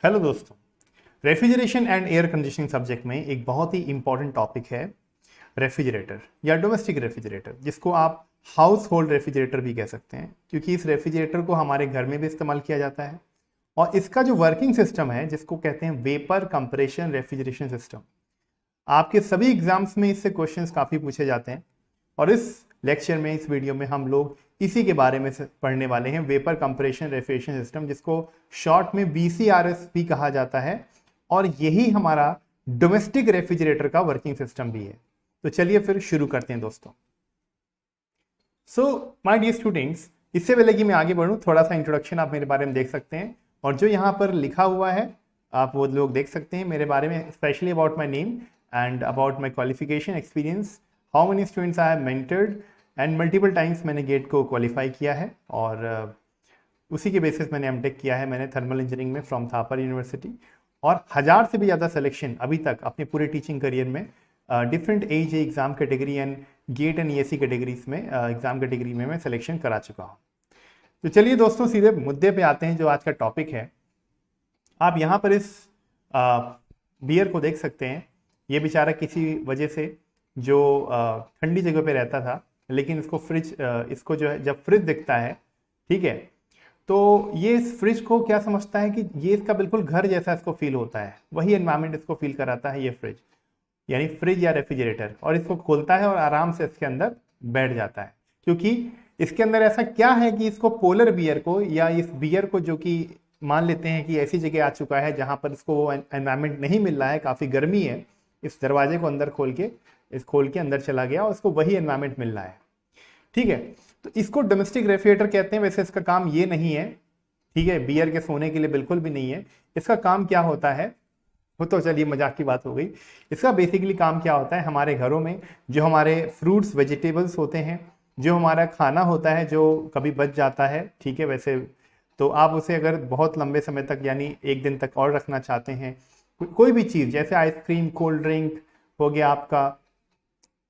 Hello दोस्तों, refrigeration and air conditioning subject में एक बहुत ही इंपॉर्टेंट टॉपिक है रेफ्रिजरेटर या डोमेस्टिक रेफ्रिजरेटर, जिसको आप हाउस होल्ड रेफ्रिजरेटर भी कह सकते हैं, क्योंकि इस रेफ्रिजरेटर को हमारे घर में भी इस्तेमाल किया जाता है। और इसका जो वर्किंग सिस्टम है, जिसको कहते हैं वेपर कंप्रेशन रेफ्रिजरेशन सिस्टम, आपके सभी एग्जाम्स में इससे क्वेश्चंस काफ़ी पूछे जाते हैं। और इस लेक्चर में, इस वीडियो में हम लोग इसी के बारे में पढ़ने वाले हैं, वेपर कंप्रेशन रेफ्रिजरेशन सिस्टम, जिसको शॉर्ट में VCRS भी कहा जाता है। और यही हमारा डोमेस्टिक रेफ्रिजरेटर का वर्किंग सिस्टम भी है। तो चलिए फिर शुरू करते हैं दोस्तों। सो माय डियर स्टूडेंट्स, इससे पहले कि मैं आगे बढ़ूं, थोड़ा सा इंट्रोडक्शन आप मेरे बारे में देख सकते हैं। और जो यहाँ पर लिखा हुआ है आप वो लोग देख सकते हैं मेरे बारे में, specially about my name and about my qualification, experience, how many students I have mentored and multiple times मैंने गेट को क्वालिफाई किया है। और उसी के बेसिस मैंने एमटेक किया है मैंने थर्मल इंजीनियरिंग में फ्रॉम थापर यूनिवर्सिटी। और 1000 से भी ज़्यादा सिलेक्शन अभी तक अपने पूरे टीचिंग करियर में different as exam category and GATE and ESE categories में एग्ज़ाम कैटेगरी में मैं सिलेक्शन करा चुका हूँ। तो चलिए दोस्तों, सीधे मुद्दे पे आते हैं जो आज का टॉपिक है। आप यहाँ पर इस बियर को देख सकते हैं। ये बेचारा किसी वजह से जो ठंडी जगह पे रहता था, लेकिन इसको इसको जो है जब फ्रिज दिखता है, ठीक है, तो ये इस फ्रिज को क्या समझता है कि ये इसका बिल्कुल घर जैसा इसको फील होता है। वही एनवायरनमेंट इसको फील कराता है ये फ्रिज, यानी फ्रिज या रेफ्रिजरेटर। और इसको खोलता है और आराम से इसके अंदर बैठ जाता है, क्योंकि इसके अंदर ऐसा क्या है कि इसको पोलर बियर को, या इस बियर को, जो कि मान लेते हैं कि ऐसी जगह आ चुका है जहां पर इसको वो एनवायरनमेंट नहीं मिल रहा है, काफ़ी गर्मी है, इस दरवाजे को अंदर खोल के अंदर चला गया और इसको वही एनवायरनमेंट मिल रहा है, ठीक है। तो इसको डोमेस्टिक रेफ्रिजरेटर कहते हैं। वैसे इसका काम ये नहीं है, ठीक है, बियर के सोने के लिए बिल्कुल भी नहीं है। इसका काम क्या होता है, वो तो चलिए मजाक की बात हो गई। इसका बेसिकली काम क्या होता है, हमारे घरों में जो हमारे फ्रूट्स वेजिटेबल्स होते हैं, जो हमारा खाना होता है जो कभी बच जाता है, ठीक है, वैसे तो आप उसे अगर बहुत लंबे समय तक, यानी एक दिन तक और रखना चाहते हैं, कोई भी चीज़ जैसे आइसक्रीम, कोल्ड ड्रिंक हो गया आपका,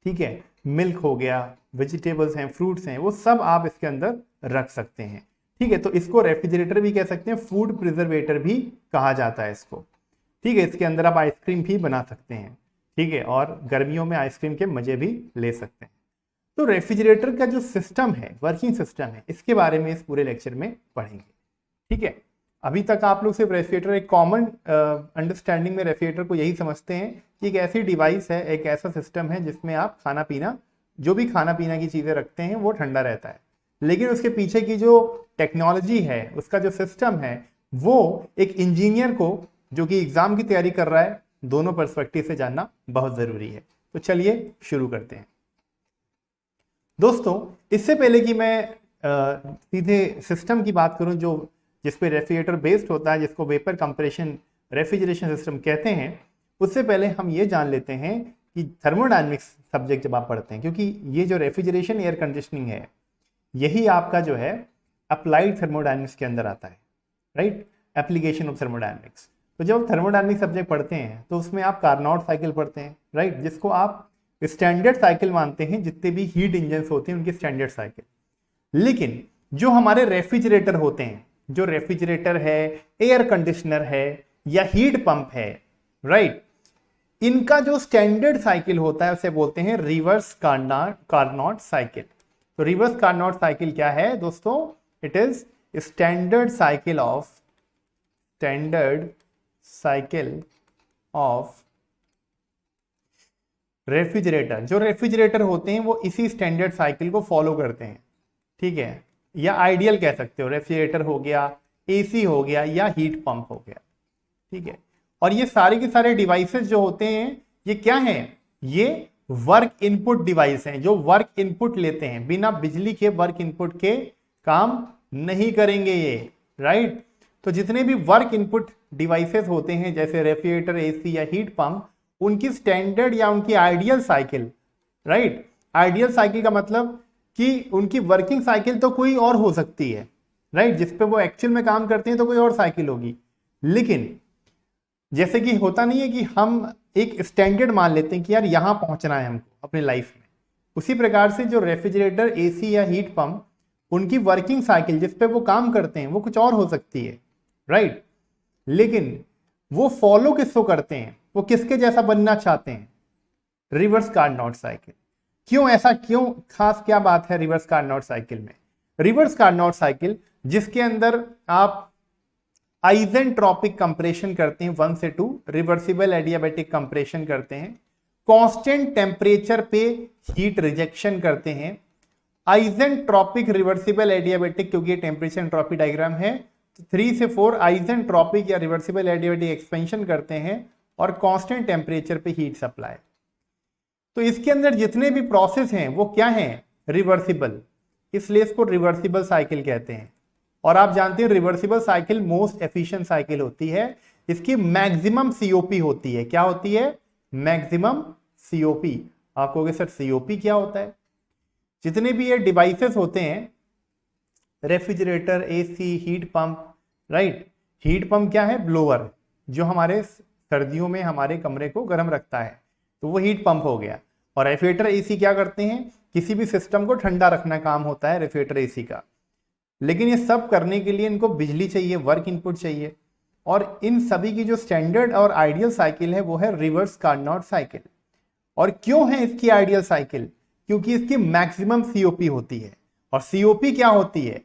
ठीक है, मिल्क हो गया, वेजिटेबल्स हैं, फ्रूट्स हैं, वो सब आप इसके अंदर रख सकते हैं, ठीक है। तो इसको रेफ्रिजरेटर भी कह सकते हैं, फूड प्रिजर्वेटर भी कहा जाता है इसको, ठीक है। इसके अंदर आप आइसक्रीम भी बना सकते हैं, ठीक है, और गर्मियों में आइसक्रीम के मजे भी ले सकते हैं। तो रेफ्रिजरेटर का जो सिस्टम है, वर्किंग सिस्टम है, इसके बारे में इस पूरे लेक्चर में पढ़ेंगे, ठीक है। अभी तक आप लोग सिर्फ रेफ्रिजरेटर, एक कॉमन अंडरस्टैंडिंग में रेफ्रिजरेटर को यही समझते हैं कि एक ऐसी डिवाइस है, एक ऐसा सिस्टम है जिसमें आप खाना पीना, जो भी खाना पीना की चीज़ें रखते हैं वो ठंडा रहता है। लेकिन उसके पीछे की जो टेक्नोलॉजी है, उसका जो सिस्टम है, वो एक इंजीनियर को जो कि एग्जाम की तैयारी कर रहा है, दोनों पर्सपेक्टिव से जानना बहुत ज़रूरी है। तो चलिए शुरू करते हैं दोस्तों। इससे पहले कि मैं सीधे सिस्टम की बात करूं जो जिसपे रेफ्रिजरेटर बेस्ड होता है, जिसको वेपर कंप्रेशन रेफ्रिजरेशन सिस्टम कहते हैं, उससे पहले हम ये जान लेते हैं कि थर्मोडायनेमिक्स सब्जेक्ट जब आप पढ़ते हैं, क्योंकि ये जो रेफ्रिजरेशन एयर कंडीशनिंग है, यही आपका जो है अप्लाइड थर्मोडायनेमिक्स के अंदर आता है, राइट, एप्लीकेशन ऑफ थर्मोडायनेमिक्स। तो जब थर्मोडायनेमिक्स सब्जेक्ट पढ़ते हैं तो उसमें आप कार्नोट साइकिल पढ़ते हैं, राइट, जिसको आप स्टैंडर्ड साइकिल मानते हैं, जितने भी हीट इंजन होते हैं उनकी स्टैंडर्ड साइकिल। लेकिन जो हमारे रेफ्रिजरेटर होते हैं, जो रेफ्रिजरेटर है, एयर कंडीशनर है या हीट पंप है, राइट, इनका जो स्टैंडर्ड साइकिल होता है उसे बोलते हैं रिवर्स कार्नोट साइकिल। तो रिवर्स कार्नोट साइकिल क्या है दोस्तों? It is standard cycle of refrigerator. जो रेफ्रिजरेटर होते हैं वो इसी स्टैंडर्ड साइकिल को फॉलो करते हैं, ठीक है, या आइडियल कह सकते हो। रेफ्रिजरेटर हो गया, AC हो गया, या हीट पंप हो गया, ठीक है। और ये सारे के सारे डिवाइसेस जो होते हैं, ये क्या हैं? ये वर्क इनपुट डिवाइस हैं, जो वर्क इनपुट लेते हैं, बिना बिजली के वर्क इनपुट के काम नहीं करेंगे ये, राइट। तो जितने भी वर्क इनपुट डिवाइसेस होते हैं, जैसे रेफ्रिजरेटर, AC या हीट पंप, उनकी स्टैंडर्ड या उनकी ideal cycle, right, ideal cycle का मतलब कि उनकी वर्किंग साइकिल तो कोई और हो सकती है, राइट, जिस पे वो एक्चुअल में काम करते हैं तो कोई और साइकिल होगी। लेकिन जैसे कि होता नहीं है कि हम एक स्टैंडर्ड मान लेते हैं कि यार यहां पहुंचना है हमको अपने लाइफ में, उसी प्रकार से जो रेफ्रिजरेटर, AC या हीट पंप, उनकी वर्किंग साइकिल जिस पे वो काम करते हैं वो कुछ और हो सकती है, राइट। लेकिन वो फॉलो किसको करते हैं, वो किसके जैसा बनना चाहते हैं, रिवर्स कार्नोट साइकिल। क्यों ऐसा, क्यों खास क्या बात है रिवर्स कार्नोट साइकिल में? रिवर्स कार्नोट साइकिल जिसके अंदर आप आइसेंट्रोपिक कंप्रेशन करते हैं 1 से 2, रिवर्सिबल एडियाबैटिक कंप्रेशन करते हैं, कांस्टेंट टेम्परेचर पे हीट रिजेक्शन करते हैं, आइसेंट्रोपिक रिवर्सिबल एडियाबैटिक, क्योंकि ये टेम्परेचर एंट्रोपी डायग्राम है, तो 3 से 4 आइसेंट्रोपिक या रिवर्सिबल एडियाबैटिक एक्सपेंशन करते हैं और कांस्टेंट टेम्परेचर पे हीट सप्लाई। तो इसके अंदर जितने भी प्रोसेस हैं वो क्या हैं, रिवर्सिबल, इसलिए इसको रिवर्सिबल साइकिल कहते हैं। और आप जानते हैं reversible cycle most efficient cycle होती है, इसकी मैक्सिमम सीओपी होती है। क्या होती है, मैक्सिमम सीओपी। आप कहोगे सर सीओपी क्या होता है? जितने भी ये डिवाइसेस होते हैं, refrigerator, AC, heat pump, right, heat pump क्या है, ब्लोअर, जो हमारे सर्दियों में हमारे कमरे को गर्म रखता है, तो वो हीट पंप हो गया। और रेफ्रिजरेटर, एसी क्या करते हैं, किसी भी सिस्टम को ठंडा रखना काम होता है रेफ्रिजरेटर, एसी का। लेकिन ये सब करने के लिए इनको बिजली चाहिए, वर्क इनपुट चाहिए, और इन सभी की जो स्टैंडर्ड और आइडियल साइकिल है वो है रिवर्स कार्नोट साइकिल। और क्यों है इसकी आइडियल साइकिल? क्योंकि इसकी मैक्सिमम सीओपी होती है। और सीओपी क्या होती है?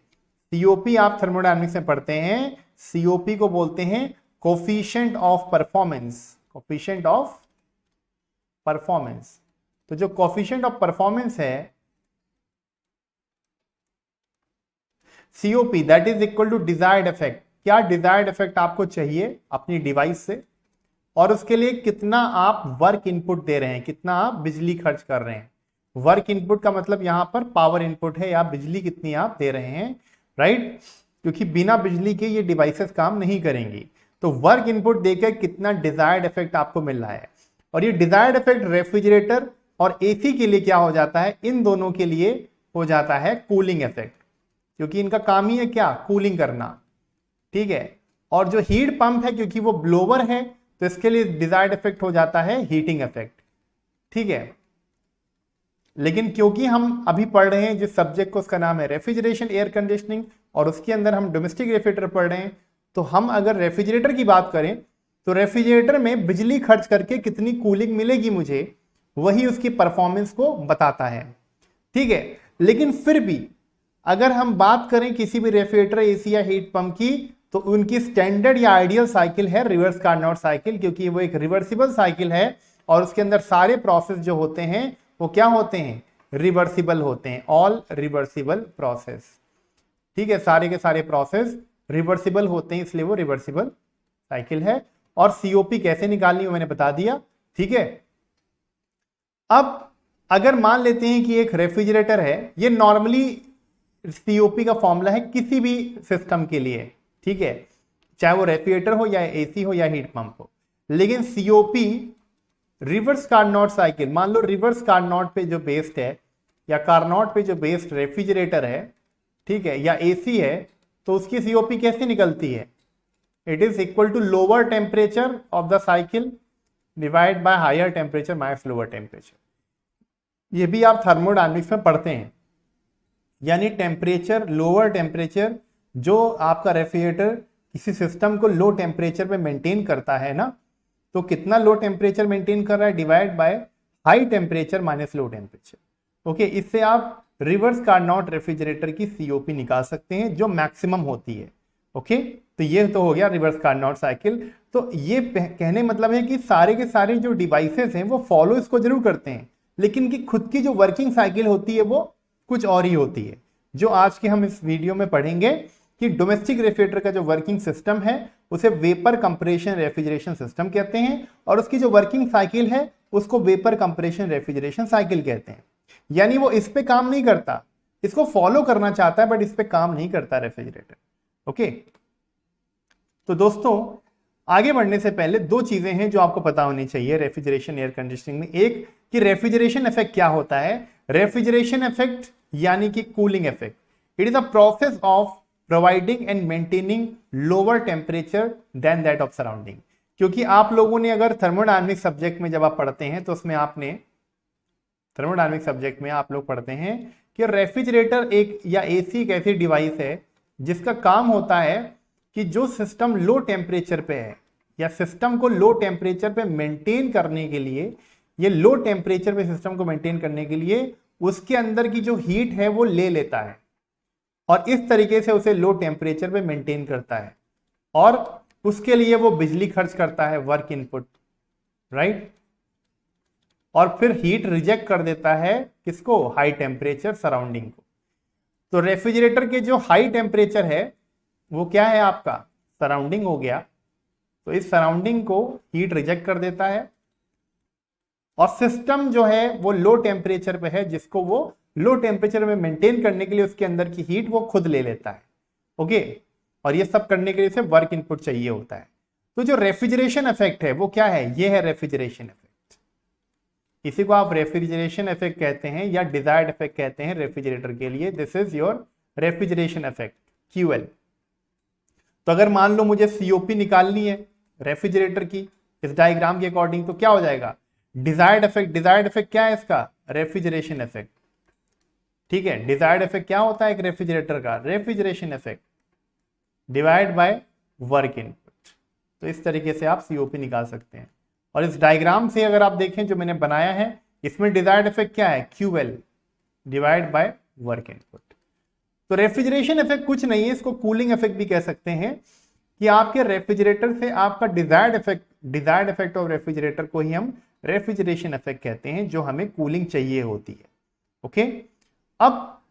सीओपी आप थर्मोडायनामिक्स में पढ़ते हैं, सीओपी को बोलते हैं coefficient of performance, coefficient of performance. तो जो कोफिशिएंट ऑफ परफॉर्मेंस है COP, that is equal to desired effect. क्या डिजायर्ड इफेक्ट आपको चाहिए अपनी डिवाइस से, और उसके लिए कितना आप वर्क इनपुट दे रहे हैं, कितना आप बिजली खर्च कर रहे हैं। वर्क इनपुट का मतलब यहां पर पावर इनपुट है, या बिजली कितनी आप दे रहे हैं, राइट, क्योंकि बिना बिजली के ये डिवाइसेस काम नहीं करेंगी। तो वर्क इनपुट देकर कितना डिजायर्ड इफेक्ट आपको मिल रहा है। और ये डिजायर्ड इफेक्ट रेफ्रिजरेटर और एसी के लिए क्या हो जाता है, इन दोनों के लिए हो जाता है कूलिंग इफेक्ट, क्योंकि इनका काम ही है क्या, कूलिंग करना, ठीक है। और जो हीट पंप है, क्योंकि वो ब्लोवर है, तो इसके लिए डिजायर्ड इफेक्ट हो जाता है हीटिंग इफेक्ट, ठीक है। लेकिन क्योंकि हम अभी पढ़ रहे हैं जिस सब्जेक्ट को, उसका नाम है रेफ्रिजरेशन एयर कंडीशनिंग, और उसके अंदर हम डोमेस्टिक रेफ्रिजरेटर पढ़ रहे हैं, तो हम अगर रेफ्रिजरेटर की बात करें तो रेफ्रिजरेटर में बिजली खर्च करके कितनी कूलिंग मिलेगी मुझे, वही उसकी परफॉर्मेंस को बताता है, ठीक है। लेकिन फिर भी अगर हम बात करें किसी भी रेफ्रिजरेटर, एसी या हीट पंप की, तो उनकी स्टैंडर्ड या आइडियल साइकिल है रिवर्स कार्नोट साइकिल, क्योंकि वो एक रिवर्सिबल साइकिल है और उसके अंदर सारे प्रोसेस जो होते हैं वो क्या होते हैं, रिवर्सिबल होते हैं, ऑल रिवर्सिबल प्रोसेस, ठीक है। सारे के सारे प्रोसेस रिवर्सिबल होते हैं, इसलिए वो रिवर्सिबल साइकिल है। और सीओपी कैसे निकालनी है मैंने बता दिया, ठीक है। अब अगर मान लेते हैं कि एक रेफ्रिजरेटर है, ये नॉर्मली सीओपी का फॉर्मूला है किसी भी सिस्टम के लिए, ठीक है, चाहे वो रेफ्रिजरेटर हो या एसी हो या हीट पंप हो। लेकिन सीओपी रिवर्स कार्नोट साइकिल, मान लो रिवर्स कार्नोट पे जो बेस्ड है, या कार्नोट पे जो बेस्ड रेफ्रिजरेटर है, ठीक है, या एसी है, तो उसकी सीओपी कैसे निकलती है, it is equal to lower temperature of the cycle divide by higher temperature minus lower temperature. ये भी आप थर्मोडायनामिक्स में पढ़ते हैं, यानी टेम्परेचर, लोअर टेम्परेचर, जो आपका रेफ्रिजरेटर किसी सिस्टम को लो टेम्परेचर पे मेंटेन करता है ना, तो कितना लो टेम्परेचर मेंटेन कर रहा है, divide by high temperature minus low temperature. Okay, इससे आप रिवर्स कार्नोट रेफ्रिजरेटर की सीओपी निकाल सकते हैं जो मैक्सिमम होती है। ओके, तो ये तो हो गया रिवर्स कार्नोट साइकिल। तो ये कहने मतलब है कि सारे के सारे जो डिवाइसेस हैं वो फॉलो इसको जरूर करते हैं, लेकिन कि खुद की जो वर्किंग साइकिल होती है वो कुछ और ही होती है, जो आज के हम इस वीडियो में पढ़ेंगे कि डोमेस्टिक रेफ्रिजरेटर का जो वर्किंग सिस्टम है उसे वेपर कंप्रेशन रेफ्रिजरेशन सिस्टम कहते हैं, और उसकी जो वर्किंग साइकिल है उसको वेपर कंप्रेशन रेफ्रिजरेशन साइकिल कहते हैं। यानी वो इस पे काम नहीं करता, इसको फॉलो करना चाहता है बट इस पे काम नहीं करता रेफ्रिजरेटर। ओके, तो दोस्तों आगे बढ़ने से पहले दो चीजें हैं जो आपको पता होनी चाहिए रेफ्रिजरेशन एयर कंडीशनिंग में। एक कि रेफ्रिजरेशन इफेक्ट क्या होता है। रेफ्रिजरेशन इफेक्ट यानी कि cooling effect, it is a process of providing and maintaining lower temperature then that of surrounding. क्योंकि आप लोगों ने अगर थर्मोडायनामिक सब्जेक्ट में जब आप पढ़ते हैं तो उसमें आपने थर्मोडायनामिक सब्जेक्ट में आप लोग पढ़ते हैं कि रेफ्रिजरेटर एक या एसी एक ऐसी डिवाइस है जिसका काम होता है कि जो सिस्टम लो टेम्परेचर पे है या सिस्टम को लो टेम्परेचर पे मेंटेन करने के लिए, ये लो टेम्परेचर पे सिस्टम को मेंटेन करने के लिए उसके अंदर की जो हीट है वो ले लेता है और इस तरीके से उसे लो टेम्परेचर पे मेंटेन करता है और उसके लिए वो बिजली खर्च करता है, वर्क इनपुट, राइट। और फिर हीट रिजेक्ट कर देता है किसको? हाई टेम्परेचर सराउंडिंग को। तो रेफ्रिजरेटर के जो हाई टेम्परेचर है वो क्या है? आपका सराउंडिंग हो गया। तो इस सराउंडिंग को हीट रिजेक्ट कर देता है और सिस्टम जो है वो लो टेम्परेचर पे है, जिसको वो लो टेम्परेचर में मेंटेन करने के लिए उसके अंदर की हीट वो खुद ले लेता है। ओके, और ये सब करने के लिए इसे वर्क इनपुट चाहिए होता है। तो जो रेफ्रिजरेशन इफेक्ट है वो क्या है? ये है रेफ्रिजरेशन इफेक्ट। इसी को आप रेफ्रिजरेशन इफेक्ट कहते हैं या डिजायर्ड इफेक्ट कहते हैं रेफ्रिजरेटर के लिए। This is your refrigeration effect, QL। तो अगर मान लो मुझे COP निकालनी है रेफ्रिजरेटर की इस डायग्राम के अकॉर्डिंग, तो क्या हो जाएगा? Desired effect. डिजायर्ड इफेक्ट क्या है इसका? Refrigeration effect. ठीक है, डिजायर्ड इफेक्ट क्या होता है एक रेफ्रिजरेटर का? Refrigeration effect divide by work input. तो इस तरीके से आप COP निकाल सकते हैं। और इस डायग्राम से अगर आप देखें जो मैंने बनाया है, इसमें डिजायर्ड इफेक्ट क्या है? QL divide by work input. तो रेफ्रिजरेशन इफेक्ट कुछ नहीं है, इसको कूलिंग इफेक्ट भी कह सकते हैं कि आपके रेफ्रिजरेटर से आपका डिजायर्ड इफेक्ट ऑफ रेफ्रिजरेटर को ही हम रेफ्रिजरेशन इफेक्ट कहते हैं, जो हमें कूलिंग चाहिए होती है। ओके, अब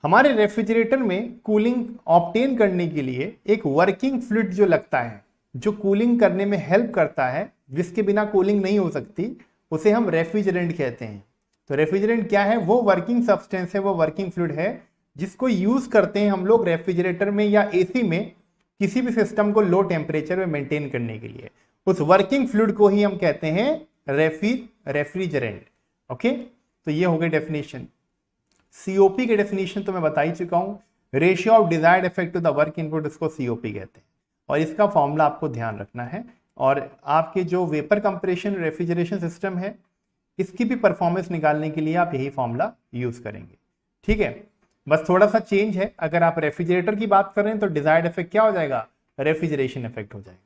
हमारे रेफ्रिजरेटर में कूलिंग ऑब्टेन करने के लिए एक वर्किंग फ्लूइड जो लगता है, जो कूलिंग करने में हेल्प करता है, जिसके बिना कूलिंग नहीं हो सकती, उसे हम रेफ्रिजरेंट कहते हैं। तो रेफ्रिजरेंट क्या है? वो वर्किंग सब्सटेंस है, वो वर्किंग फ्लूइड है जिसको यूज करते हैं हम लोग रेफ्रिजरेटर में या AC में किसी भी सिस्टम को लो टेम्परेचर में मेंटेन करने के लिए। उस वर्किंग फ्लूइड को ही हम कहते हैं रेफ्रिजरेंट। ओके, तो ये हो गई डेफिनेशन। COP के डेफिनेशन तो मैं बता ही चुका हूं। Ratio of desired effect to the work input, इसको COP कहते हैं और इसका फॉर्मूला आपको ध्यान रखना है। और आपके जो वेपर कंप्रेशन रेफ्रिजरेशन सिस्टम है, इसकी भी परफॉर्मेंस निकालने के लिए आप यही फॉर्मूला यूज करेंगे। ठीक है, बस थोड़ा सा चेंज है। अगर आप रेफ्रिजरेटर की बात कर रहे हैं तो डिजायर्ड इफेक्ट क्या हो जाएगा? रेफ्रिजरेशन इफेक्ट हो जाएगा।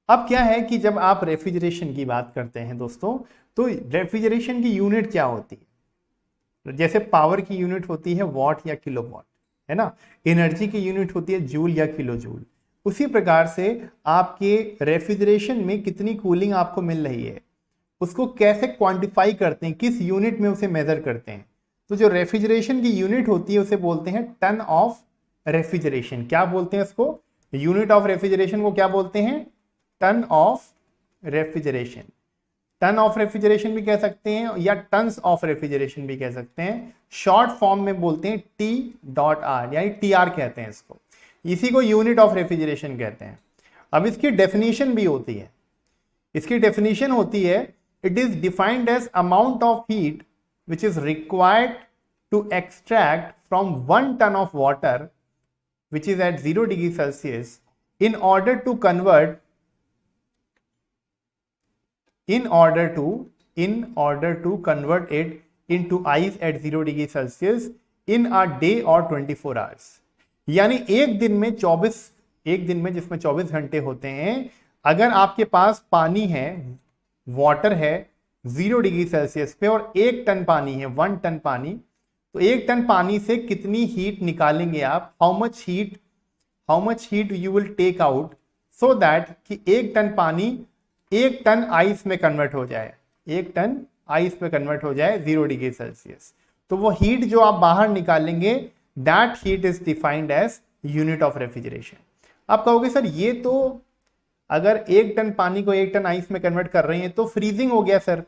अब क्या है कि जब आप रेफ्रिजरेशन की बात करते हैं दोस्तों, तो रेफ्रिजरेशन की यूनिट क्या होती है? जैसे पावर की यूनिट होती है वॉट या किलोवाट, है ना। एनर्जी की यूनिट होती है जूल या किलो जूल। उसी प्रकार से आपके रेफ्रिजरेशन में कितनी कूलिंग आपको मिल रही है, उसको कैसे क्वांटिफाई करते हैं, किस यूनिट में उसे मेजर करते हैं? तो जो रेफ्रिजरेशन की यूनिट होती है उसे बोलते हैं टन ऑफ रेफ्रिजरेशन। क्या बोलते हैं इसको? यूनिट ऑफ रेफ्रिजरेशन को क्या बोलते हैं? Ton of refrigeration. Ton of refrigeration भी कह सकते हैं या टन्स ऑफ रेफ्रिजरेशन भी कह सकते हैं। शॉर्ट फॉर्म में बोलते हैं T.R, यानी TR कहते हैं इसको। इसी को यूनिट ऑफ रेफ्रिजरेशन कहते हैं। अब इसकी डेफिनेशन भी होती है। इसकी डेफिनेशन होती है, it is defined as amount of heat which is required to extract from 1 ton of water which is at 0 degree Celsius in order to convert it into ice at 0 degree Celsius in a day or 24 hours। यानी एक दिन में जिसमें 24 घंटे होते हैं, अगर आपके पास पानी है, वाटर है 0 डिग्री सेल्सियस पे और 1 टन पानी है, 1 टन पानी, तो 1 टन पानी से कितनी हीट निकालेंगे आप? How much heat you will take out so that कि 1 टन पानी 1 टन आइस में कन्वर्ट हो जाए, 1 टन आइस में कन्वर्ट हो जाए 0 डिग्री सेल्सियस। तो वो हीट जो आप बाहर निकालेंगे, that heat is defined as unit of refrigeration. आप कहोगे सर ये तो अगर 1 टन पानी को 1 टन आइस में कन्वर्ट कर रहे हैं तो फ्रीजिंग हो गया सर।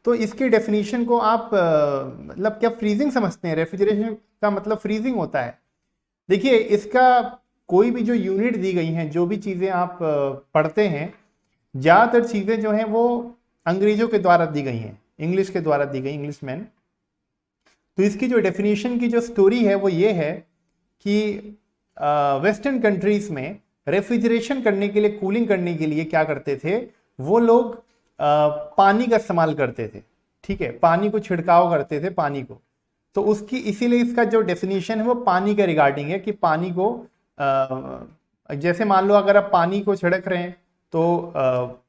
तो इसकी डेफिनेशन को आप मतलब क्या फ्रीजिंग समझते हैं? रेफ्रिजरेशन का मतलब फ्रीजिंग होता है। देखिए, इसका कोई भी जो यूनिट दी गई हैं, जो भी चीज़ें आप पढ़ते हैं, ज़्यादातर चीज़ें जो हैं वो अंग्रेजों के द्वारा दी गई हैं, इंग्लिश के द्वारा दी गई, इंग्लिशमैन। तो इसकी जो डेफिनेशन की जो स्टोरी है वो ये है कि वेस्टर्न कंट्रीज में रेफ्रिजरेशन करने के लिए, कूलिंग करने के लिए क्या करते थे वो लोग? पानी का इस्तेमाल करते थे। ठीक है, पानी को छिड़काव करते थे, पानी को। तो उसकी इसीलिए इसका जो डेफिनेशन है वो पानी के रिगार्डिंग है कि पानी को जैसे मान लो अगर आप पानी को छिड़क रहे हैं तो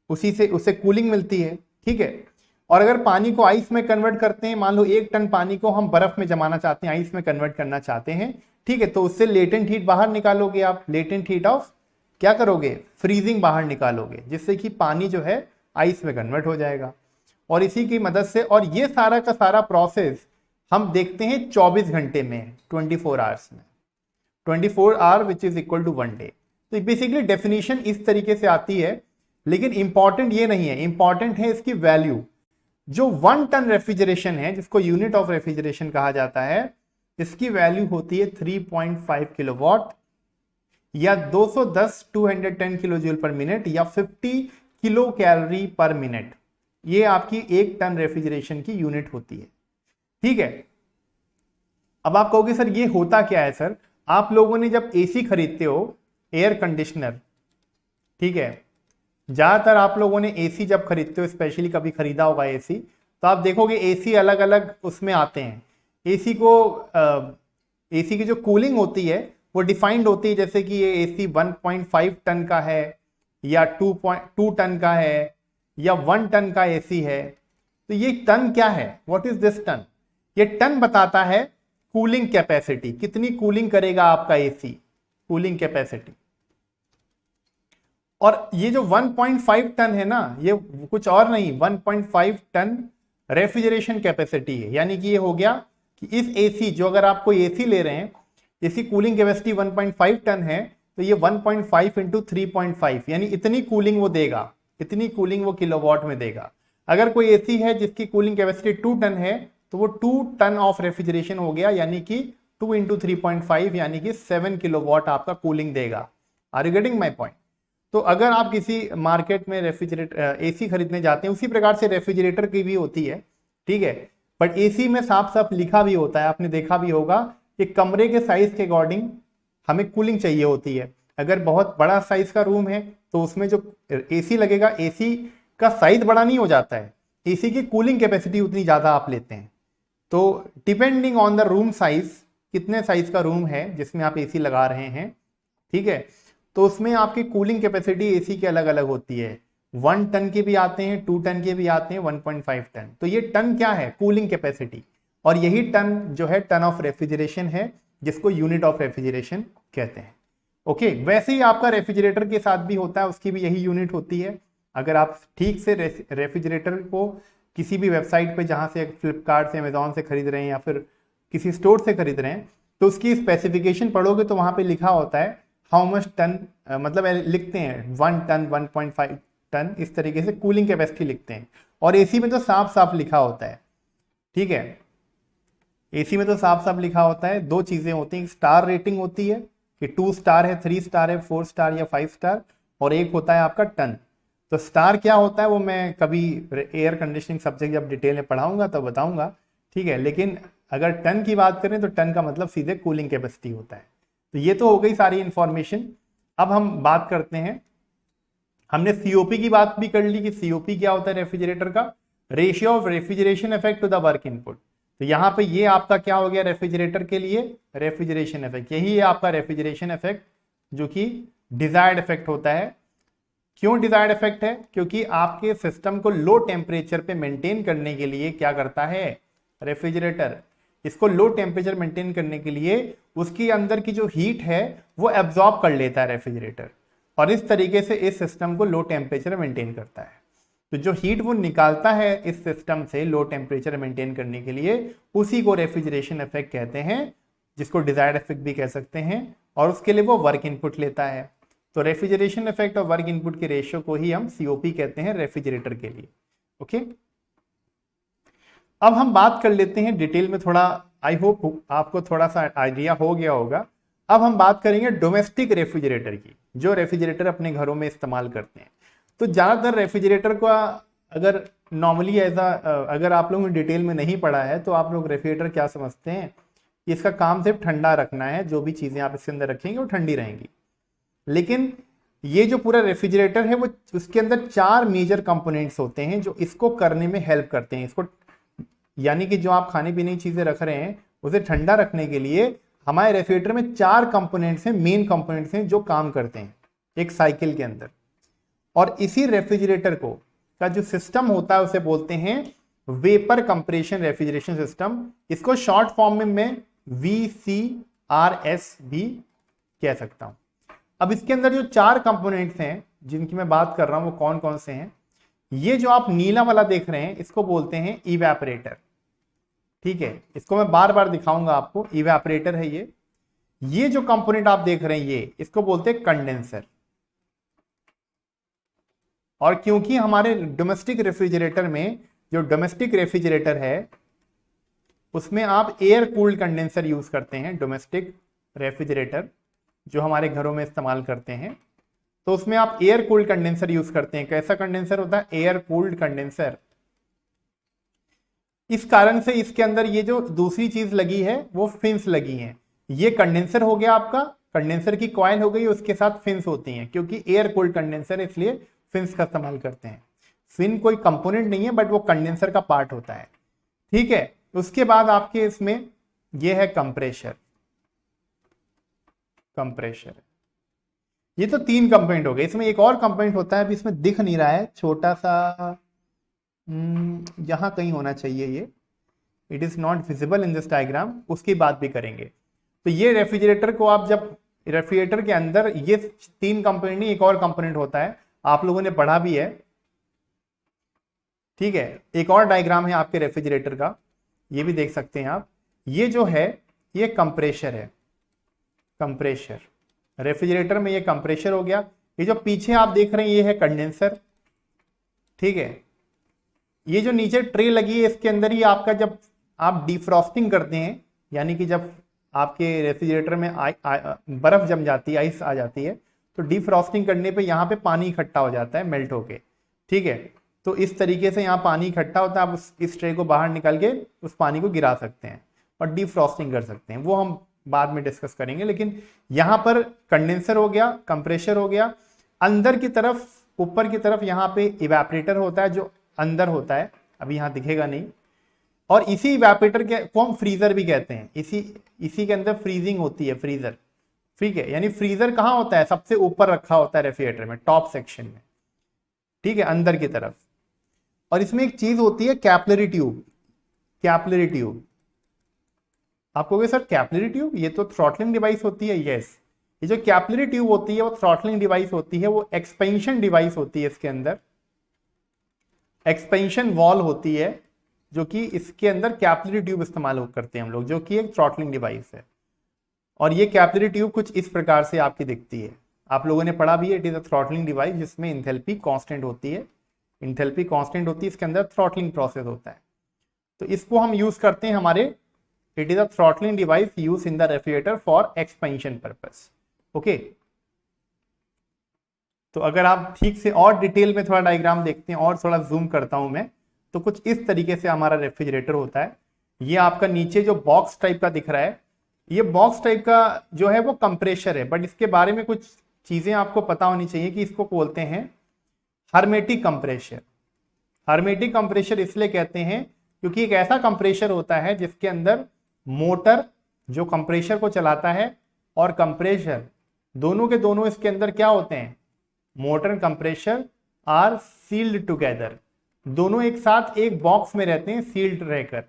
उसी से उससे कूलिंग मिलती है, ठीक है। और अगर पानी को आइस में कन्वर्ट करते हैं, मान लो 1 टन पानी को हम बर्फ में जमाना चाहते हैं, आइस में कन्वर्ट करना चाहते हैं, ठीक है, तो उससे लेटेंट हीट बाहर निकालोगे आप, लेटेंट हीट ऑफ क्या करोगे, फ्रीजिंग बाहर निकालोगे, जिससे कि पानी जो है आइस में कन्वर्ट हो जाएगा। और इसी की मदद से, और ये सारा का सारा प्रोसेस हम देखते हैं 24 घंटे में, 24 आवर्स में, 24 hour which is equal to 1 day. तो बेसिकली डेफिनेशन इस तरीके से आती है, लेकिन इंपॉर्टेंट ये नहीं है, इंपॉर्टेंट है इसकी वैल्यू। जो 1 टन रेफ्रिजरेशन है, जिसको यूनिट ऑफ रेफ्रिजरेशन कहा जाता है, इसकी वैल्यू होती है 3.5 किलोवाट या 210 किलो जूल पर मिनट या 50 किलो कैलोरी पर मिनट। ये आपकी 1 टन रेफ्रिजरेशन की यूनिट होती है, ठीक है। अब आप कहोगे सर ये होता क्या है सर, आप लोगों ने जब एसी खरीदते हो, एयर कंडीशनर, ठीक है, ज्यादातर आप लोगों ने एसी जब खरीदते हो, स्पेशली कभी खरीदा होगा एसी, तो आप देखोगे एसी अलग अलग उसमें आते हैं। एसी की जो कूलिंग होती है वो डिफाइंड होती है, जैसे कि ये एसी 1.5 टन का है या 2 टन का है या 1 टन का एसी है। तो ये टन क्या है, व्हाट इज दिस टन? ये टन बताता है कूलिंग कैपेसिटी, कितनी कूलिंग करेगा आपका एसी, कूलिंग कैपेसिटी। और ये जो 1.5 टन है ना, ये कुछ और नहीं, 1.5 टन रेफ्रिजरेशन कैपेसिटी है। यानी कि ये हो गया कि इस एसी, जो अगर आप कोई एसी ले रहे हैं, इसकी कूलिंग कैपेसिटी 1.5 टन है, तो ये 1.5 इंटू 3.5 यानी इतनी कूलिंग वो देगा, इतनी कूलिंग वो किलोवाट में देगा। अगर कोई एसी है जिसकी कूलिंग कैपेसिटी 2 टन है, तो वो 2 टन ऑफ रेफ्रिजरेशन हो गया, यानी कि 2 इंटू 3.5 यानी कि 7 किलोवाट आपका कूलिंग देगा। Are you getting my point? तो अगर आप किसी मार्केट में रेफ्रिजरेटर एसी खरीदने जाते हैं, उसी प्रकार से रेफ्रिजरेटर की भी होती है, ठीक है। बट एसी में साफ साफ लिखा भी होता है, आपने देखा भी होगा कि कमरे के साइज के अकॉर्डिंग हमें कूलिंग चाहिए होती है। अगर बहुत बड़ा साइज का रूम है तो उसमें जो एसी लगेगा, एसी का साइज बड़ा नहीं हो जाता है, एसी की कूलिंग कैपेसिटी उतनी ज्यादा आप लेते हैं। तो depending on the room size, कितने साइज का रूम है जिसमें आप एसी लगा रहे हैं, ठीक है, तो उसमें आपकी कूलिंग कैपेसिटी एसी की अलग अलग होती है। 1 टन के भी आते हैं, 2 टन के भी आते हैं, 1.5 टन। तो ये टन क्या है, कूलिंग कैपेसिटी। और यही टन जो है टन ऑफ रेफ्रिजरेशन है, जिसको यूनिट ऑफ रेफ्रिजरेशन कहते हैं। ओके, वैसे ही आपका रेफ्रिजरेटर के साथ भी होता है, उसकी भी यही यूनिट होती है। अगर आप ठीक से रेफ्रिजरेटर को किसी भी वेबसाइट पे, जहां से फ्लिपकार्ट से, अमेजोन से खरीद रहे हैं या फिर किसी स्टोर से खरीद रहे हैं, तो उसकी स्पेसिफिकेशन पढ़ोगे तो वहां पे लिखा होता है हाउ मच टन, मतलब लिखते हैं 1 टन, 1.5 टन, इस तरीके से कूलिंग कैपेसिटी लिखते हैं। और एसी में तो साफ साफ लिखा होता है, ठीक है, एसी में तो साफ साफ लिखा होता है। 2 चीजें होती हैं, स्टार रेटिंग होती है कि 2 स्टार है, 3 स्टार है, 4 स्टार या 5 स्टार, और एक होता है आपका टन। तो स्टार क्या होता है वो मैं कभी एयर कंडीशनिंग सब्जेक्ट जब डिटेल में पढ़ाऊंगा तो बताऊंगा, ठीक है। लेकिन अगर टन की बात करें तो टन का मतलब सीधे कूलिंग कैपेसिटी होता है। तो ये तो हो गई सारी इंफॉर्मेशन। अब हम बात करते हैं, हमने सीओपी की बात भी कर ली कि सीओपी क्या होता है रेफ्रिजरेटर का, ratio of refrigeration effect to the work input. तो यहाँ पे ये आपका क्या हो गया रेफ्रिजरेटर के लिए, रेफ्रिजरेशन इफेक्ट। यही है आपका रेफ्रिजरेशन इफेक्ट, जो कि डिजायर्ड इफेक्ट होता है। क्यों डिजायर्ड इफेक्ट है? क्योंकि आपके सिस्टम को लो टेम्परेचर पे मेंटेन करने के लिए क्या करता है रेफ्रिजरेटर, इसको लो टेम्परेचर मेंटेन करने के लिए उसके अंदर की जो हीट है वो एब्जॉर्ब कर लेता है रेफ्रिजरेटर, और इस तरीके से इस सिस्टम को लो टेम्परेचर मेंटेन करता है। तो जो हीट वो निकालता है इस सिस्टम से लो टेम्परेचर मेंटेन करने के लिए, उसी को रेफ्रिजरेशन इफेक्ट कहते हैं, जिसको डिजायर्ड इफेक्ट भी कह सकते हैं। और उसके लिए वो वर्क इनपुट लेता है। तो रेफ्रिजरेशन इफेक्ट और वर्क इनपुट के रेशियो को ही हम सीओपी कहते हैं रेफ्रिजरेटर के लिए। ओके, अब हम बात कर लेते हैं डिटेल में थोड़ा, आई होप आपको थोड़ा सा आइडिया हो गया होगा। अब हम बात करेंगे डोमेस्टिक रेफ्रिजरेटर की, जो रेफ्रिजरेटर अपने घरों में इस्तेमाल करते हैं। तो ज़्यादातर रेफ्रिजरेटर का अगर नॉर्मली अगर आप लोगों ने डिटेल में नहीं पढ़ा है तो आप लोग रेफ्रिजरेटर क्या समझते हैं, इसका काम सिर्फ ठंडा रखना है, जो भी चीज़ें आप इसके अंदर रखेंगे वो ठंडी रहेंगी। लेकिन ये जो पूरा रेफ्रिजरेटर है वो, उसके अंदर 4 मेजर कंपोनेंट्स होते हैं जो इसको करने में हेल्प करते हैं। इसको यानी कि जो आप खाने पीने की चीज़ें रख रहे हैं उसे ठंडा रखने के लिए हमारे रेफ्रिजरेटर में 4 कंपोनेंट्स हैं, मेन कंपोनेंट्स हैं जो काम करते हैं एक साइकिल के अंदर। और इसी रेफ्रिजरेटर को का जो सिस्टम होता है उसे बोलते हैं वेपर कंप्रेशन रेफ्रिजरेशन सिस्टम। इसको शॉर्ट फॉर्म में मैं VCRS भी कह सकता हूं। अब इसके अंदर जो 4 कंपोनेंट्स हैं जिनकी मैं बात कर रहा हूं वो कौन कौन से हैं, ये जो आप नीला वाला देख रहे हैं इसको बोलते हैं इवेपोरेटर। ठीक है, इसको मैं बार बार दिखाऊंगा आपको, इवेपोरेटर है ये। ये जो कंपोनेंट आप देख रहे हैं ये इसको बोलते हैं कंडेंसर। और क्योंकि हमारे डोमेस्टिक रेफ्रिजरेटर में, जो डोमेस्टिक रेफ्रिजरेटर है उसमें आप एयर कूल्ड कंडेंसर यूज करते हैं, डोमेस्टिक रेफ्रिजरेटर जो हमारे घरों में इस्तेमाल करते हैं, तो उसमें आप एयर कूल्ड कंडेंसर यूज करते हैं। कैसा कंडेंसर होता है? Air cooled condenser. इस कारण से इसके अंदर ये जो दूसरी चीज लगी है वो फिन्स लगी हैं। ये कंडेंसर हो गया आपका, कंडेंसर की कॉइल हो गई, उसके साथ फिन्स होती हैं क्योंकि एयर कूल्ड कंडेंसर है इसलिए फिन्स का इस्तेमाल करते हैं। फिन कोई कंपोनेंट नहीं है बट वो कंडेंसर का पार्ट होता है। ठीक है, उसके बाद आपके इसमें ये है कंप्रेशर। कंप्रेशर ये तो 3 कंपोनेंट हो गए। इसमें एक और कंपोनेंट होता है, अभी इसमें दिख नहीं रहा है, छोटा सा यहां कहीं होना चाहिए, ये it is not visible in this diagram, उसकी बात भी करेंगे। तो ये रेफ्रिजरेटर को आप जब रेफ्रिजरेटर के अंदर ये 3 कंपोनेंट नहीं, एक और कंपोनेंट होता है, आप लोगों ने पढ़ा भी है। ठीक है, एक और डायग्राम है आपके रेफ्रिजरेटर का, ये भी देख सकते हैं आप। ये जो है ये कंप्रेशर है, कंप्रेशर। रेफ्रिजरेटर में ये कंप्रेशर हो गया। ये जो पीछे आप देख रहे हैं ये है कंडेंसर। ठीक है, ये जो नीचे ट्रे लगी है इसके अंदर ही आपका, जब आप डिफ्रॉस्टिंग करते हैं, यानी कि जब आपके रेफ्रिजरेटर में बर्फ जम जाती है, आइस आ जाती है, तो डिफ्रॉस्टिंग करने पे यहाँ पे पानी इकट्ठा हो जाता है मेल्ट होके। ठीक है, तो इस तरीके से यहाँ पानी इकट्ठा होता है, आप इस ट्रे को बाहर निकाल के उस पानी को गिरा सकते हैं और डिफ्रॉस्टिंग कर सकते हैं, वो हम बाद में डिस्कस करेंगे। लेकिन यहाँ पर कंडेंसर हो गया, कंप्रेशर हो गया। अंदर की तरफ, ऊपर की तरफ यहाँ पे इवेपोरेटर होता है जो अंदर होता है, अभी यहाँ दिखेगा नहीं। और इसी इवेपोरेटर को हम फ्रीजर भी कहते हैं। इसी के अंदर फ्रीजिंग होती है, फ्रीजर। ठीक है, यानी फ्रीजर कहाँ होता है? सबसे ऊपर रखा होता है रेफ्रिजरेटर में, टॉप सेक्शन में। ठीक है, अंदर की तरफ। और इसमें एक चीज होती है कैपिलरी ट्यूब। कैपिलरी ट्यूब, आप कहोगे सर कैपिलरी ट्यूब, ये तो थ्रॉटलिंग डिवाइस होती है। यस, ये जो कैपिलरी ट्यूब होती है वो थ्रॉटलिंग डिवाइस होती है, वो एक्सपेंशन डिवाइस होती है। इसके अंदर एक्सपेंशन वॉल होती है जो कि इसके अंदर कैपिलरी ट्यूब इस्तेमाल करते हैं हम लोग, जो कि एक थ्रॉटलिंग डिवाइस है। और ये कैपिलरी ट्यूब कुछ इस प्रकार से आपकी दिखती है, आप लोगों ने पढ़ा भी है। It is a throttling device जिसमें इंथैल्पी कांस्टेंट होती है, इंथैल्पी कांस्टेंट होती है, इसके अंदर थ्रॉटलिंग प्रोसेस होता है। तो इसको हम यूज करते हैं हमारे, it is a throttling device use in the refrigerator for expansion purpose. Okay, तो अगर आप ठीक से और डिटेल में थोड़ा डायग्राम देखते हैं और थोड़ा जूम करता हूं मैं, तो कुछ इस तरीके से हमारा रेफ्रिजरेटर होता है। ये आपका नीचे जो बॉक्स टाइप का दिख रहा है, ये बॉक्स टाइप का जो है वो कंप्रेशर है, बट इसके बारे में कुछ चीजें आपको पता होनी चाहिए कि इसको बोलते हैं हर्मेटिक कंप्रेशर। हर्मेटिक कंप्रेशर इसलिए कहते हैं क्योंकि एक ऐसा कंप्रेशर होता है जिसके अंदर मोटर जो कंप्रेशर को चलाता है और कंप्रेशर दोनों के दोनों इसके अंदर क्या होते हैं, motor and compressor are sealed together, दोनों एक साथ एक बॉक्स में रहते हैं सील्ड रहकर,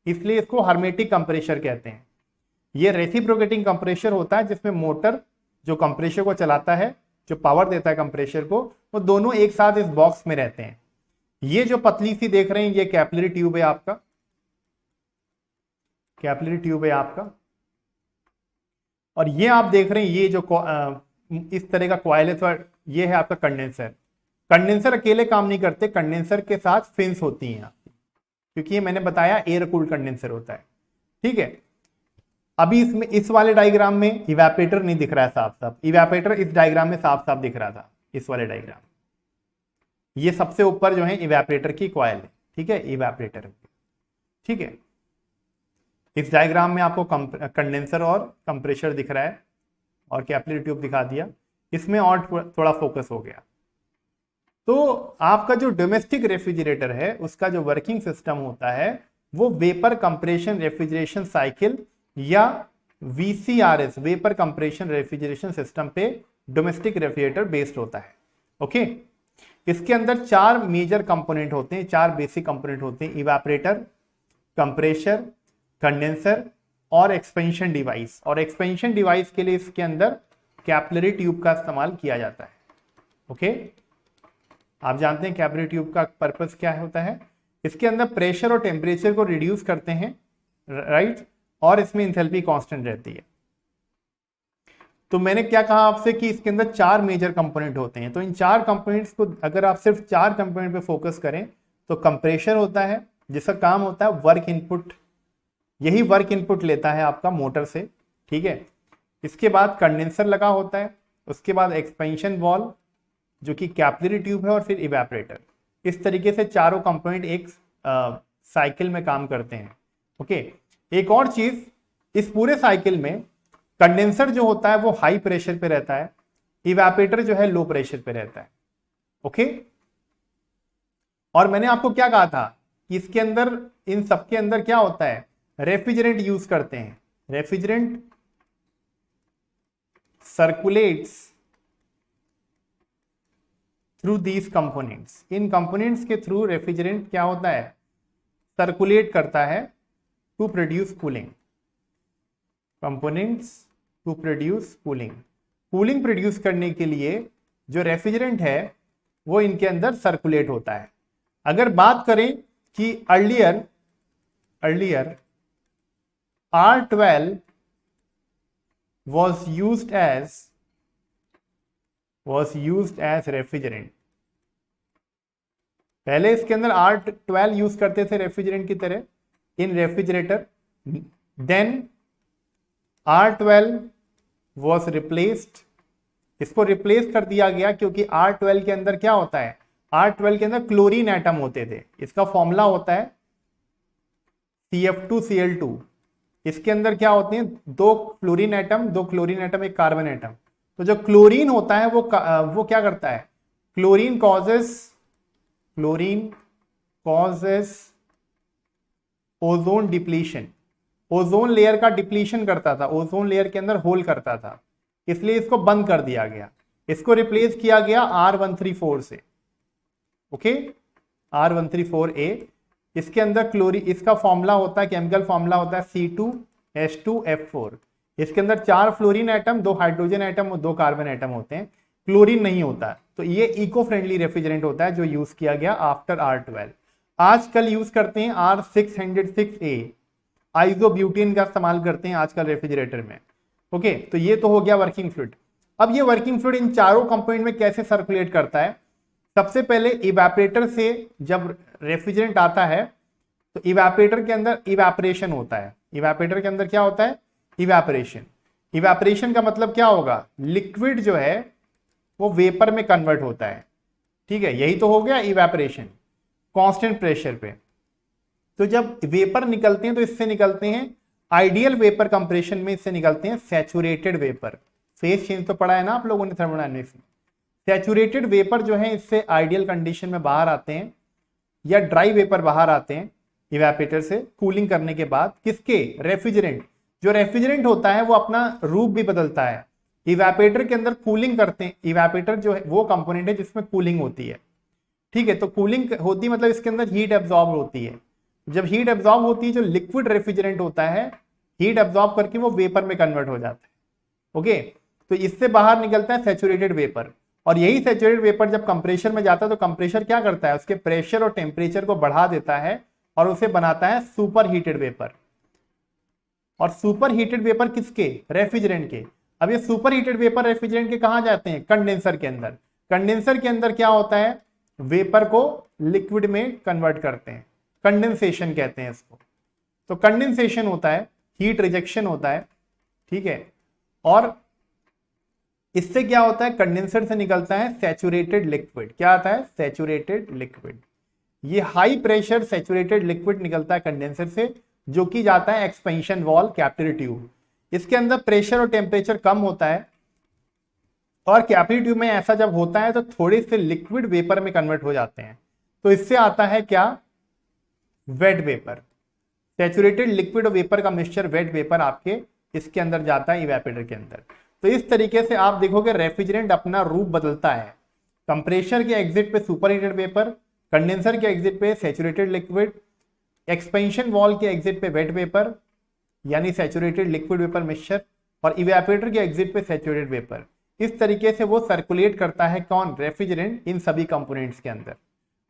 इसलिए इसको हर्मेटिक कंप्रेशर कहते हैं। ये रेसिप्रोकेटिंग कंप्रेशर होता है जिसमें मोटर जो कंप्रेशर को चलाता है, जो पावर देता है कंप्रेशर को, वो दोनों एक साथ इस बॉक्स में रहते हैं। ये जो पतली सी देख रहे हैं ये कैपिलरी ट्यूब है आपका, कैपिलरी ट्यूब है आपका। और ये आप देख रहे हैं ये जो इस तरह का कॉइल है, तो ये है आपका कंडेंसर। कंडेंसर अकेले काम नहीं करते, कंडेंसर के साथ फिन्स होती हैं आपकी, क्योंकि ये मैंने बताया एयर कूल्ड कंडेंसर होता है। ठीक है, अभी इसमें इस वाले डायग्राम में इवेपोरेटर नहीं दिख रहा है साफ साफ, इवेपोरेटर इस डायग्राम में साफ साफ दिख रहा था, इस वाले डायग्राम। ये सबसे ऊपर जो है इवेपोरेटर की कॉइल है। ठीक है, इवेपोरेटर। ठीक है, इस डायग्राम में आपको कंडेंसर और कंप्रेशर दिख रहा है और कैपिलरी ट्यूब दिखा दिया, इसमें और थोड़ा फोकस हो गया। तो आपका जो डोमेस्टिक रेफ्रिजरेटर है उसका जो वर्किंग सिस्टम होता है वो वेपर कंप्रेशन रेफ्रिजरेशन साइकिल या VCRS vapour compression refrigeration system पे डोमेस्टिक रेफ्रिजरेटर बेस्ड होता है। ओके, इसके अंदर 4 मेजर कंपोनेंट होते हैं, 4 बेसिक कंपोनेंट होते हैं, इवेपरेटर, कंप्रेशर, कंडेंसर और एक्सपेंशन डिवाइस। और एक्सपेंशन डिवाइस के लिए इसके अंदर कैपिलरी ट्यूब का इस्तेमाल किया जाता है। ओके, आप जानते हैं कैपिलरी ट्यूब का पर्पस क्या होता है। इसके अंदर प्रेशर और टेम्परेचर को रिड्यूस करते हैं, राइट, और इसमें इंथैल्पी कांस्टेंट रहती है। तो मैंने क्या कहा आपसे कि इसके अंदर 4 मेजर कंपोनेंट होते हैं। तो इन 4 कंपोनेंट्स को अगर आप सिर्फ 4 कंपोनेंट पे फोकस करें तो कंप्रेशर होता है जिसका काम होता है वर्क इनपुट, यही वर्क इनपुट लेता है आपका मोटर से, ठीक है। इसके बाद कंडेंसर लगा होता है, उसके बाद एक्सपेंशन वॉल्व जो कि कैपिलरी ट्यूब है, और फिर इवेपरेटर। इस तरीके से चारों कंपोनेंट एक साइकिल में काम करते हैं। ओके, एक और चीज, इस पूरे साइकिल में कंडेंसर जो होता है वो हाई प्रेशर पे रहता है, इवेपरेटर जो है लो प्रेशर पे रहता है। ओके, और मैंने आपको क्या कहा था कि इसके अंदर, इन सबके अंदर क्या होता है, रेफ्रिजरेंट यूज करते हैं। Refrigerant circulates through these components. इन कंपोनेंट्स के थ्रू रेफ्रिजरेंट क्या होता है, सर्कुलेट करता है to produce cooling. Components to produce cooling, cooling produce करने के लिए जो रेफ्रिजरेंट है वो इनके अंदर सर्कुलेट होता है। अगर बात करें कि earlier R12 was used as refrigerant, पहले इसके अंदर R12 यूज करते थे रेफ्रिजरेंट की तरह in refrigerator. Then R12 was replaced, इसको रिप्लेस कर दिया गया क्योंकि R12 के अंदर क्या होता है, R12 के अंदर क्लोरीन एटम होते थे। इसका फॉर्मूला होता है CF2Cl2। इसके अंदर क्या होते हैं, 2 fluorine atom, 2 chlorine atom, 1 carbon atom. तो जो क्लोरीन होता है वो क्या करता है, chlorine causes ozone depletion, ozone layer का डिप्लीशन करता था, ओजोन लेयर के अंदर होल करता था, इसलिए इसको बंद कर दिया गया। इसको रिप्लेस किया गया R134 से। Okay, R134A। इसके अंदर क्लोरीन, इसका फॉर्मूला होता है, केमिकल फॉर्मूला होता है C2H2F4। इसके अंदर 4 फ्लोरीन एटम, 2 हाइड्रोजन एटम और 2 कार्बन एटम होते हैं, क्लोरीन नहीं होता। तो ये इको फ्रेंडली रेफ्रिजरेंट होता है जो यूज किया गया आफ्टर R12। आजकल यूज करते हैं R606A, आइसोब्यूटेन का इस्तेमाल करते हैं आजकल रेफ्रिजरेटर में। ओके, तो ये तो हो गया वर्किंग फ्लूइड। अब ये वर्किंग फ्लूइड इन चारों कंपोनेंट में कैसे सर्कुलेट करता है। सबसे पहले इवेपरेटर से जब रेफ्रिजरेंट आता है तो इवेपरेटर के अंदर इवेपरेशन होता है। इवेपरेटर के अंदर क्या होता है, इवेपरेशन। इवेपरेशन का मतलब क्या होगा, लिक्विड जो है वो वेपर में कन्वर्ट होता है, ठीक है, यही तो हो गया इवेपरेशन, कांस्टेंट प्रेशर पे। तो जब वेपर निकलते हैं तो इससे निकलते हैं, आइडियल वेपर कंप्रेशन में इससे निकलते हैं सैचुरेटेड वेपर। फेज चेंज तो पढ़ा है ना आप लोगों ने थर्मोडायनेमिक्स में। सैचुरेटेड वेपर जो है इससे आइडियल कंडीशन में बाहर आते हैं, या ड्राई वेपर बाहर आते हैं इवेपरेटर से कूलिंग करने के बाद। किसके, रेफ्रिजरेंट। जो रेफ्रिजरेंट होता है वो अपना रूप भी बदलता है, इवेपरेटर के अंदर कूलिंग करते हैं। इवेपरेटर जो है वो कंपोनेंट है जिसमें कूलिंग होती है, ठीक है। तो कूलिंग होती मतलब इसके अंदर हीट एब्जॉर्ब होती है। जब हीट एब्जॉर्ब होती है, जो लिक्विड रेफ्रिजरेंट होता है हीट एब्जॉर्ब करके वो वेपर में कन्वर्ट हो जाता है। ओके, तो इससे बाहर निकलता है सैचुरेटेड वेपर, और यही सैचुरेटेड वेपर जब कंप्रेशर में जाता है तो कंप्रेशर क्या करता है, उसके प्रेशर और टेम्परेचर को बढ़ा देता है और उसे बनाता है सुपर हीटेड वेपर। और सुपर हीटेड वेपर किसके, रेफ्रिजरेंट के। अब ये सुपर हीटेड वेपर रेफ्रिजरेंट के कहां जाते हैं, कंडेंसर के अंदर। कंडेंसर के अंदर क्या होता है, वेपर को लिक्विड में कन्वर्ट करते हैं, कंडेंसेशन कहते हैं इसको। तो कंडेंसेशन होता है, हीट रिजेक्शन होता है, ठीक है। और इससे क्या होता है, कंडेंसर से निकलता है सैचुरेटेड लिक्विड। क्या आता है, सैचुरेटेड लिक्विड। ये हाई प्रेशर सैचुरेटेड लिक्विड निकलता है कंडेंसर से, जो कि जाता है एक्सपेंशन वॉल्व, कैपिलरी ट्यूब। इसके अंदर प्रेशर और टेम्परेचर कम होता है, और कैपिलरी ट्यूब में ऐसा जब होता है तो थोड़े से लिक्विड वेपर में कन्वर्ट हो जाते हैं। तो इससे आता है क्या, वेट वेपर। सैचुरेटेड लिक्विड और वेपर का मिक्सचर वेट वेपर आपके इसके अंदर जाता है, इवेपोरेटर के अंदर। तो इस तरीके से आप देखोगे रेफ्रिजरेंट अपना रूप बदलता है। कंप्रेसर के एग्जिट पे सुपर हीटेड वेपर, कंडेंसर के एग्जिट पे सैचुरेटेड लिक्विड, एक्सपेंशन वॉल के एग्जिट पे वेट वेपर यानी सैचुरेटेड लिक्विड वेपर मिक्सचर, और इवेपोरेटर के एग्जिट पे सैचुरेटेड वेपर। इस तरीके से वो सर्कुलेट करता है कौन, रेफ्रिजरेंट, इन सभी कंपोनेंट्स के अंदर।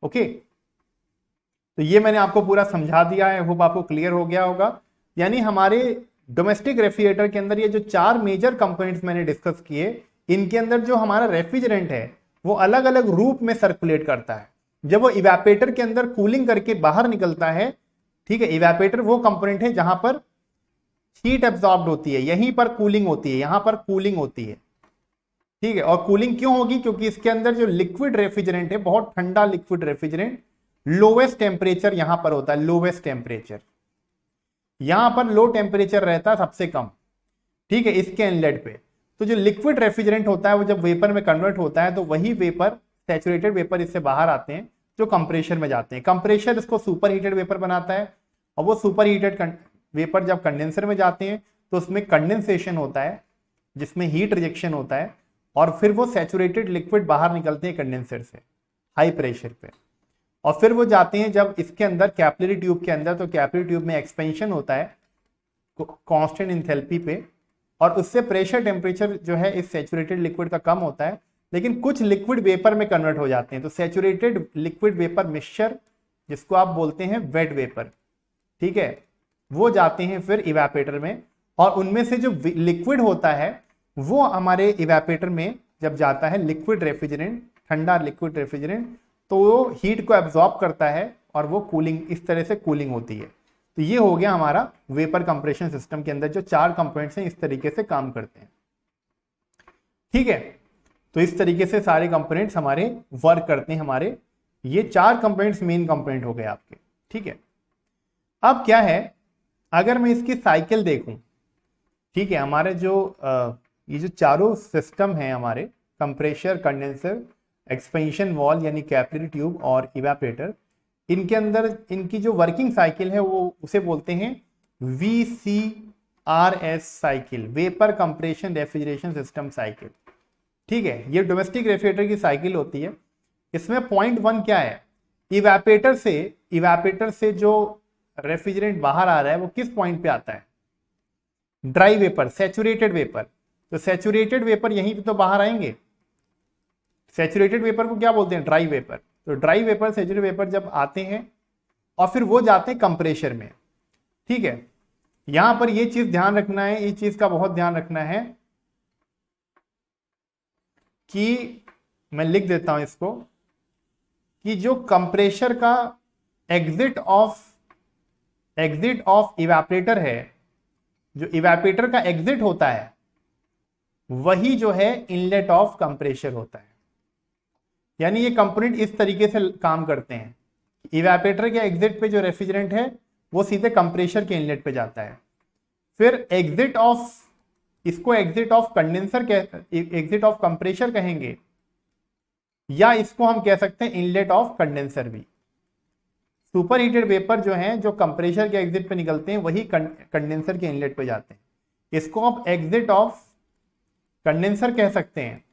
ओके, तो ये मैंने आपको पूरा समझा दिया है, होप आपको क्लियर हो गया होगा। यानी हमारे डोमेस्टिक रेफ्रिजरेटर के अंदर ये जो 4 मेजर कंपोनेंट्स मैंने डिस्कस किए, इनके अंदर जो हमारा रेफ्रिजरेंट है वो अलग अलग रूप में सर्कुलेट करता है। जब वो इवेपोरेटर के अंदर कूलिंग करके बाहर निकलता है, ठीक है, इवेपोरेटर वो कंपोनेंट है जहां पर हीट एब्जॉर्ब्ड होती है, यहीं पर कूलिंग होती है, यहां पर कूलिंग होती है, ठीक है। और कूलिंग क्यों होगी, क्योंकि इसके अंदर जो लिक्विड रेफ्रिजरेंट है, बहुत ठंडा लिक्विड रेफ्रिजरेंट, लोवेस्ट टेम्परेचर यहां पर होता है, लोवेस्ट टेम्परेचर यहां पर लो टेम्परेचर रहता है सबसे कम, ठीक है, इसके इनलेट पे। तो जो लिक्विड रेफ्रिजरेंट होता है वो जब वेपर में कन्वर्ट होता है तो वही वेपर, सैचुरेटेड वेपर, इससे बाहर आते हैं जो कंप्रेशर में जाते हैं। कंप्रेशर इसको सुपर हीटेड वेपर बनाता है, और वो सुपर हीटेड वेपर जब कंडेंसर में जाते हैं तो उसमें कंडेंसेशन होता है जिसमें हीट रिजेक्शन होता है, और फिर वो सैचुरेटेड लिक्विड बाहर निकलते हैं कंडेंसर से हाई प्रेशर पे, और फिर वो जाते हैं जब इसके अंदर कैपिलरी ट्यूब के अंदर, तो कैपिलरी ट्यूब में एक्सपेंशन होता है कांस्टेंट इंथैल्पी पे, और उससे प्रेशर टेम्परेचर जो है इस सैचुरेटेड लिक्विड का कम होता है, लेकिन कुछ लिक्विड वेपर में कन्वर्ट हो जाते हैं। तो सैचुरेटेड लिक्विड वेपर मिक्सचर, जिसको आप बोलते हैं वेट वेपर, ठीक है, वो जाते हैं फिर इवेपोरेटर में, और उनमें से जो लिक्विड होता है वो हमारे इवेपोरेटर में जब जाता है, लिक्विड रेफ्रिजरेंट, ठंडा लिक्विड रेफ्रिजरेंट, तो वो हीट को एब्जॉर्ब करता है और वो कूलिंग, इस तरह से कूलिंग होती है। तो ये हो गया हमारा वेपर कंप्रेशन सिस्टम के अंदर जो 4 कंपोनेंट्स हैं, इस तरीके से काम करते हैं, ठीक है। तो इस तरीके से सारे कंपोनेंट्स हमारे वर्क करते हैं, हमारे ये 4 कंपोनेंट्स मेन कंपोनेंट हो गए आपके, ठीक है। अब क्या है, अगर मैं इसकी साइकिल देखूं, ठीक है, हमारे जो ये जो चारों सिस्टम है हमारे, कंप्रेसर, कंडेंसर, एक्सपेंशन वॉल यानी कैपिलरी ट्यूब और इवेपोरेटर, इनके अंदर इनकी जो वर्किंग साइकिल है वो उसे बोलते हैं VCRS cycle, vapour compression refrigeration system cycle, ठीक है। ये डोमेस्टिक रेफ्रिजरेटर की साइकिल होती है। इसमें पॉइंट 1 क्या है, इवेपोरेटर से जो रेफ्रिजरेंट बाहर आ रहा है वो किस पॉइंट पे आता है, ड्राई वेपर, सैचुरेटेड वेपर। तो सैचुरेटेड वेपर यहीं पे तो बाहर आएंगे, सैचुरेटेड वेपर को क्या बोलते हैं, ड्राई वेपर। तो ड्राई वेपर, सैचुरेटेड वेपर जब आते हैं और फिर वो जाते हैं कंप्रेशर में, ठीक है। यहां पर ये चीज ध्यान रखना है, इस चीज का बहुत ध्यान रखना है कि मैं लिख देता हूं इसको, कि जो कंप्रेशर का एग्जिट ऑफ इवेपोरेटर है, जो इवेपोरेटर का एग्जिट होता है वही जो है इनलेट ऑफ कंप्रेशर होता है। यानी ये कंपोनेंट इस तरीके से काम करते हैं, इवेपोरेटर के एग्जिट पे जो रेफ्रिजरेंट है वो सीधे कंप्रेशर के इनलेट पे जाता है, फिर एग्जिट ऑफ, इसको एग्जिट ऑफ कंडेंसर के, एग्जिट ऑफ कंप्रेशर कहेंगे, या इसको हम कह सकते हैं इनलेट ऑफ कंडेंसर भी। सुपर हीटेड वेपर जो है, जो कंप्रेशर के एग्जिट पे निकलते हैं वही कंडेंसर के इनलेट पे जाते हैं, इसको आप एग्जिट ऑफ कंडेंसर कह सकते हैं,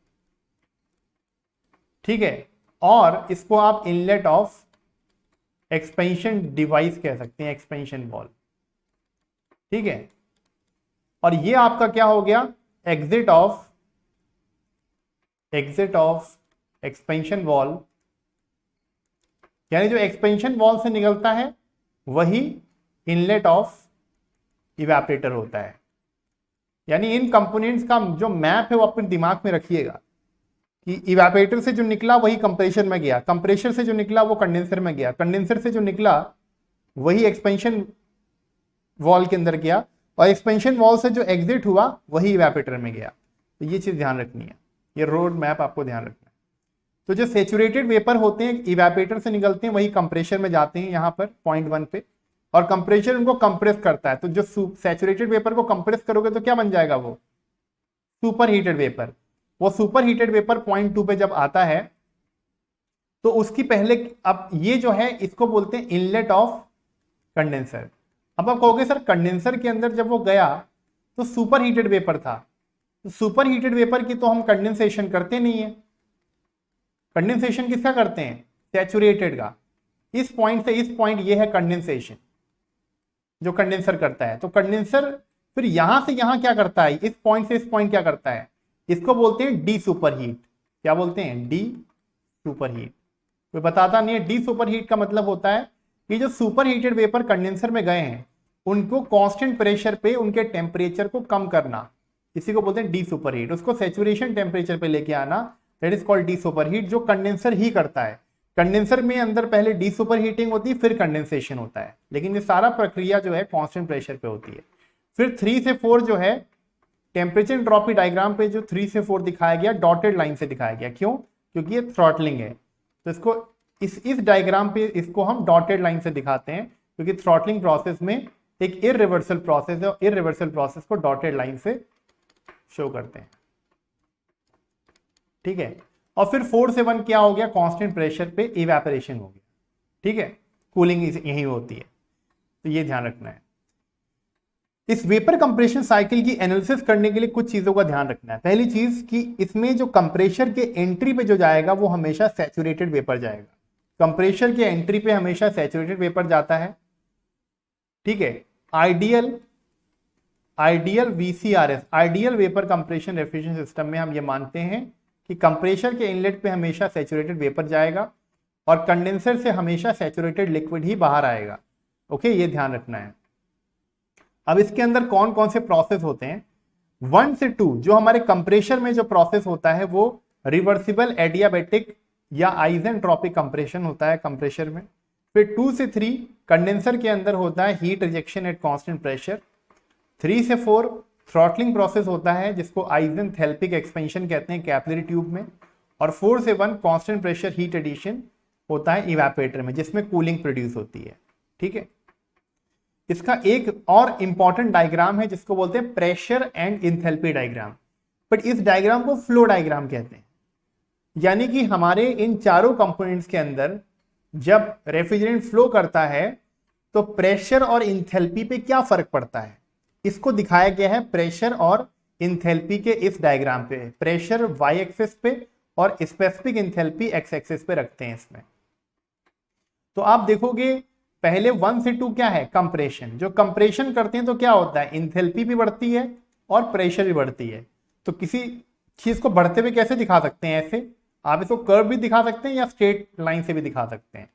ठीक है। और इसको आप इनलेट ऑफ एक्सपेंशन डिवाइस कह सकते हैं, एक्सपेंशन वॉल, ठीक है। और ये आपका क्या हो गया, एग्जिट ऑफ एक्सपेंशन वॉल, यानी जो एक्सपेंशन वॉल से निकलता है वही इनलेट ऑफ इवेपोरेटर होता है। यानी इन कंपोनेंट्स का जो मैप है वो अपने दिमाग में रखिएगा कि इवेपोरेटर से जो निकला वही कंप्रेशर में गया, कंप्रेशर से जो निकला वो कंडेंसर में गया, कंडेंसर से जो निकला वही एक्सपेंशन वॉल के अंदर गया, और एक्सपेंशन वॉल से जो एग्जिट हुआ वही इवेपोरेटर में गया। तो ये चीज ध्यान रखनी है, ये रोड मैप आपको ध्यान रखना है। तो जो सैचुरेटेड वेपर होते हैं इवेपोरेटर से निकलते हैं वही कंप्रेशर में जाते हैं, यहाँ पर पॉइंट 1 पे, और कंप्रेशर उनको कंप्रेस करता है। तो जो सैचुरेटेड वेपर को कंप्रेस करोगे तो क्या बन जाएगा, वो सुपर हीटेड वेपर। वो सुपर हीटेड वेपर पॉइंट 2 पे जब आता है तो उसकी पहले, अब ये जो है इसको बोलते हैं इनलेट ऑफ कंडेंसर। अब आप कहोगे सर कंडेंसर के अंदर जब वो गया तो सुपर हीटेड वेपर था। तो सुपर हीटेड वेपर की तो हम कंडेंसेशन करते नहीं है। कंडेंसेशन किसका करते हैं? सैचुरेटेड का। इस पॉइंट से इस पॉइंट ये है कंडेंसेशन जो कंडेंसर करता है। तो कंडेंसर फिर यहां से यहां क्या करता है? इस पॉइंट से इस पॉइंट क्या करता है? इसको बोलते हैं डी सुपर हीट। क्या बोलते हैं? D super heat. कोई बताता नहीं है। डी सुपर हीट का मतलब होता है कि जो सुपर हीटेड वेपर कंडेंसर में गए हैं उनको कांस्टेंट प्रेशर पे उनके टेम्परेचर को कम करना, इसी को बोलते हैं डी सुपर हीट। उसको सैचुरेशन टेम्परेचर पे लेके आना, that is called D super heat, जो कंडेंसर ही करता है। कंडेंसर में अंदर पहले डी सुपर हीटिंग होती है, फिर कंडेंसेशन होता है, लेकिन ये सारा प्रक्रिया जो है कांस्टेंट प्रेशर पे होती है। फिर 3 से 4 जो है टेम्परेचर एंट्रोपी डायग्राम पे जो 3 से 4 दिखाया गया डॉटेड लाइन से दिखाया गया। क्यों? क्योंकि ये थ्रॉटलिंग है। तो इसको इस डायग्राम पे इसको हम डॉटेड लाइन से दिखाते हैं, क्योंकि थ्रॉटलिंग प्रोसेस में एक इररिवर्सल प्रोसेस है और इररिवर्सल प्रोसेस को डॉटेड लाइन से शो करते हैं। ठीक है। और फिर 4 से 1 क्या हो गया? कांस्टेंट प्रेशर पे इवेपोरेशन हो गया। ठीक है, कूलिंग यही होती है, तो ये ध्यान रखना है। इस वेपर कंप्रेशन साइकिल की एनालिसिस करने के लिए कुछ चीजों का ध्यान रखना है। पहली चीज कि इसमें जो कंप्रेशर के एंट्री पे जो जाएगा वो हमेशा सैचुरेटेड वेपर जाएगा। कंप्रेशर के एंट्री पे हमेशा सैचुरेटेड वेपर जाता है। ठीक है। Ideal VCRS, ideal vapour compression refrigeration system में हम ये मानते हैं कि कंप्रेशर के इनलेट पे हमेशा सैचुरेटेड वेपर जाएगा और कंडेंसर से हमेशा सैचुरेटेड लिक्विड ही बाहर आएगा। ओके, ये ध्यान रखना है। अब इसके अंदर कौन कौन से प्रोसेस होते हैं? 1 से 2 जो हमारे कंप्रेशर में जो प्रोसेस होता है वो रिवर्सिबल एडियाबैटिक या आइसेंट्रोपिक कंप्रेशन होता है कंप्रेशर में। फिर 2 से 3 कंडेंसर के अंदर होता है heat rejection at constant pressure. 3 से 4 थ्रॉटलिंग प्रोसेस होता है जिसको आइसेंथैल्पिक एक्सपेंशन कहते हैं कैपिलरी ट्यूब में। और 4 से 1 कांस्टेंट प्रेशर हीट एडिशन होता है इवेपोरेटर में, जिसमें कूलिंग प्रोड्यूस होती है। ठीक है। इसका एक और इंपॉर्टेंट डायग्राम है जिसको बोलते हैं pressure and enthalpy diagram, but इस डायग्राम को फ्लो डायग्राम कहते हैं। यानी कि हमारे इन चारों कंपोनेंट्स के अंदर जब रेफ्रिजरेंट फ्लो करता है तो प्रेशर और इंथैल्पी पे क्या फर्क पड़ता है, इसको दिखाया गया है प्रेशर और इंथैल्पी के इस डायग्राम पे। प्रेशर वाई एक्सिस पे और स्पेसिफिक इंथैल्पी एक्स एक्सिस पे रखते हैं इसमें। तो आप देखोगे पहले 1 से 2 क्या है? कंप्रेशन। जो कंप्रेशन करते हैं तो क्या होता है? इंथैल्पी भी बढ़ती है और प्रेशर भी बढ़ती है। तो किसी चीज को बढ़ते हुए कैसे दिखा सकते हैं? ऐसे आप इसको कर्व भी दिखा सकते हैं या स्ट्रेट लाइन से भी दिखा सकते हैं।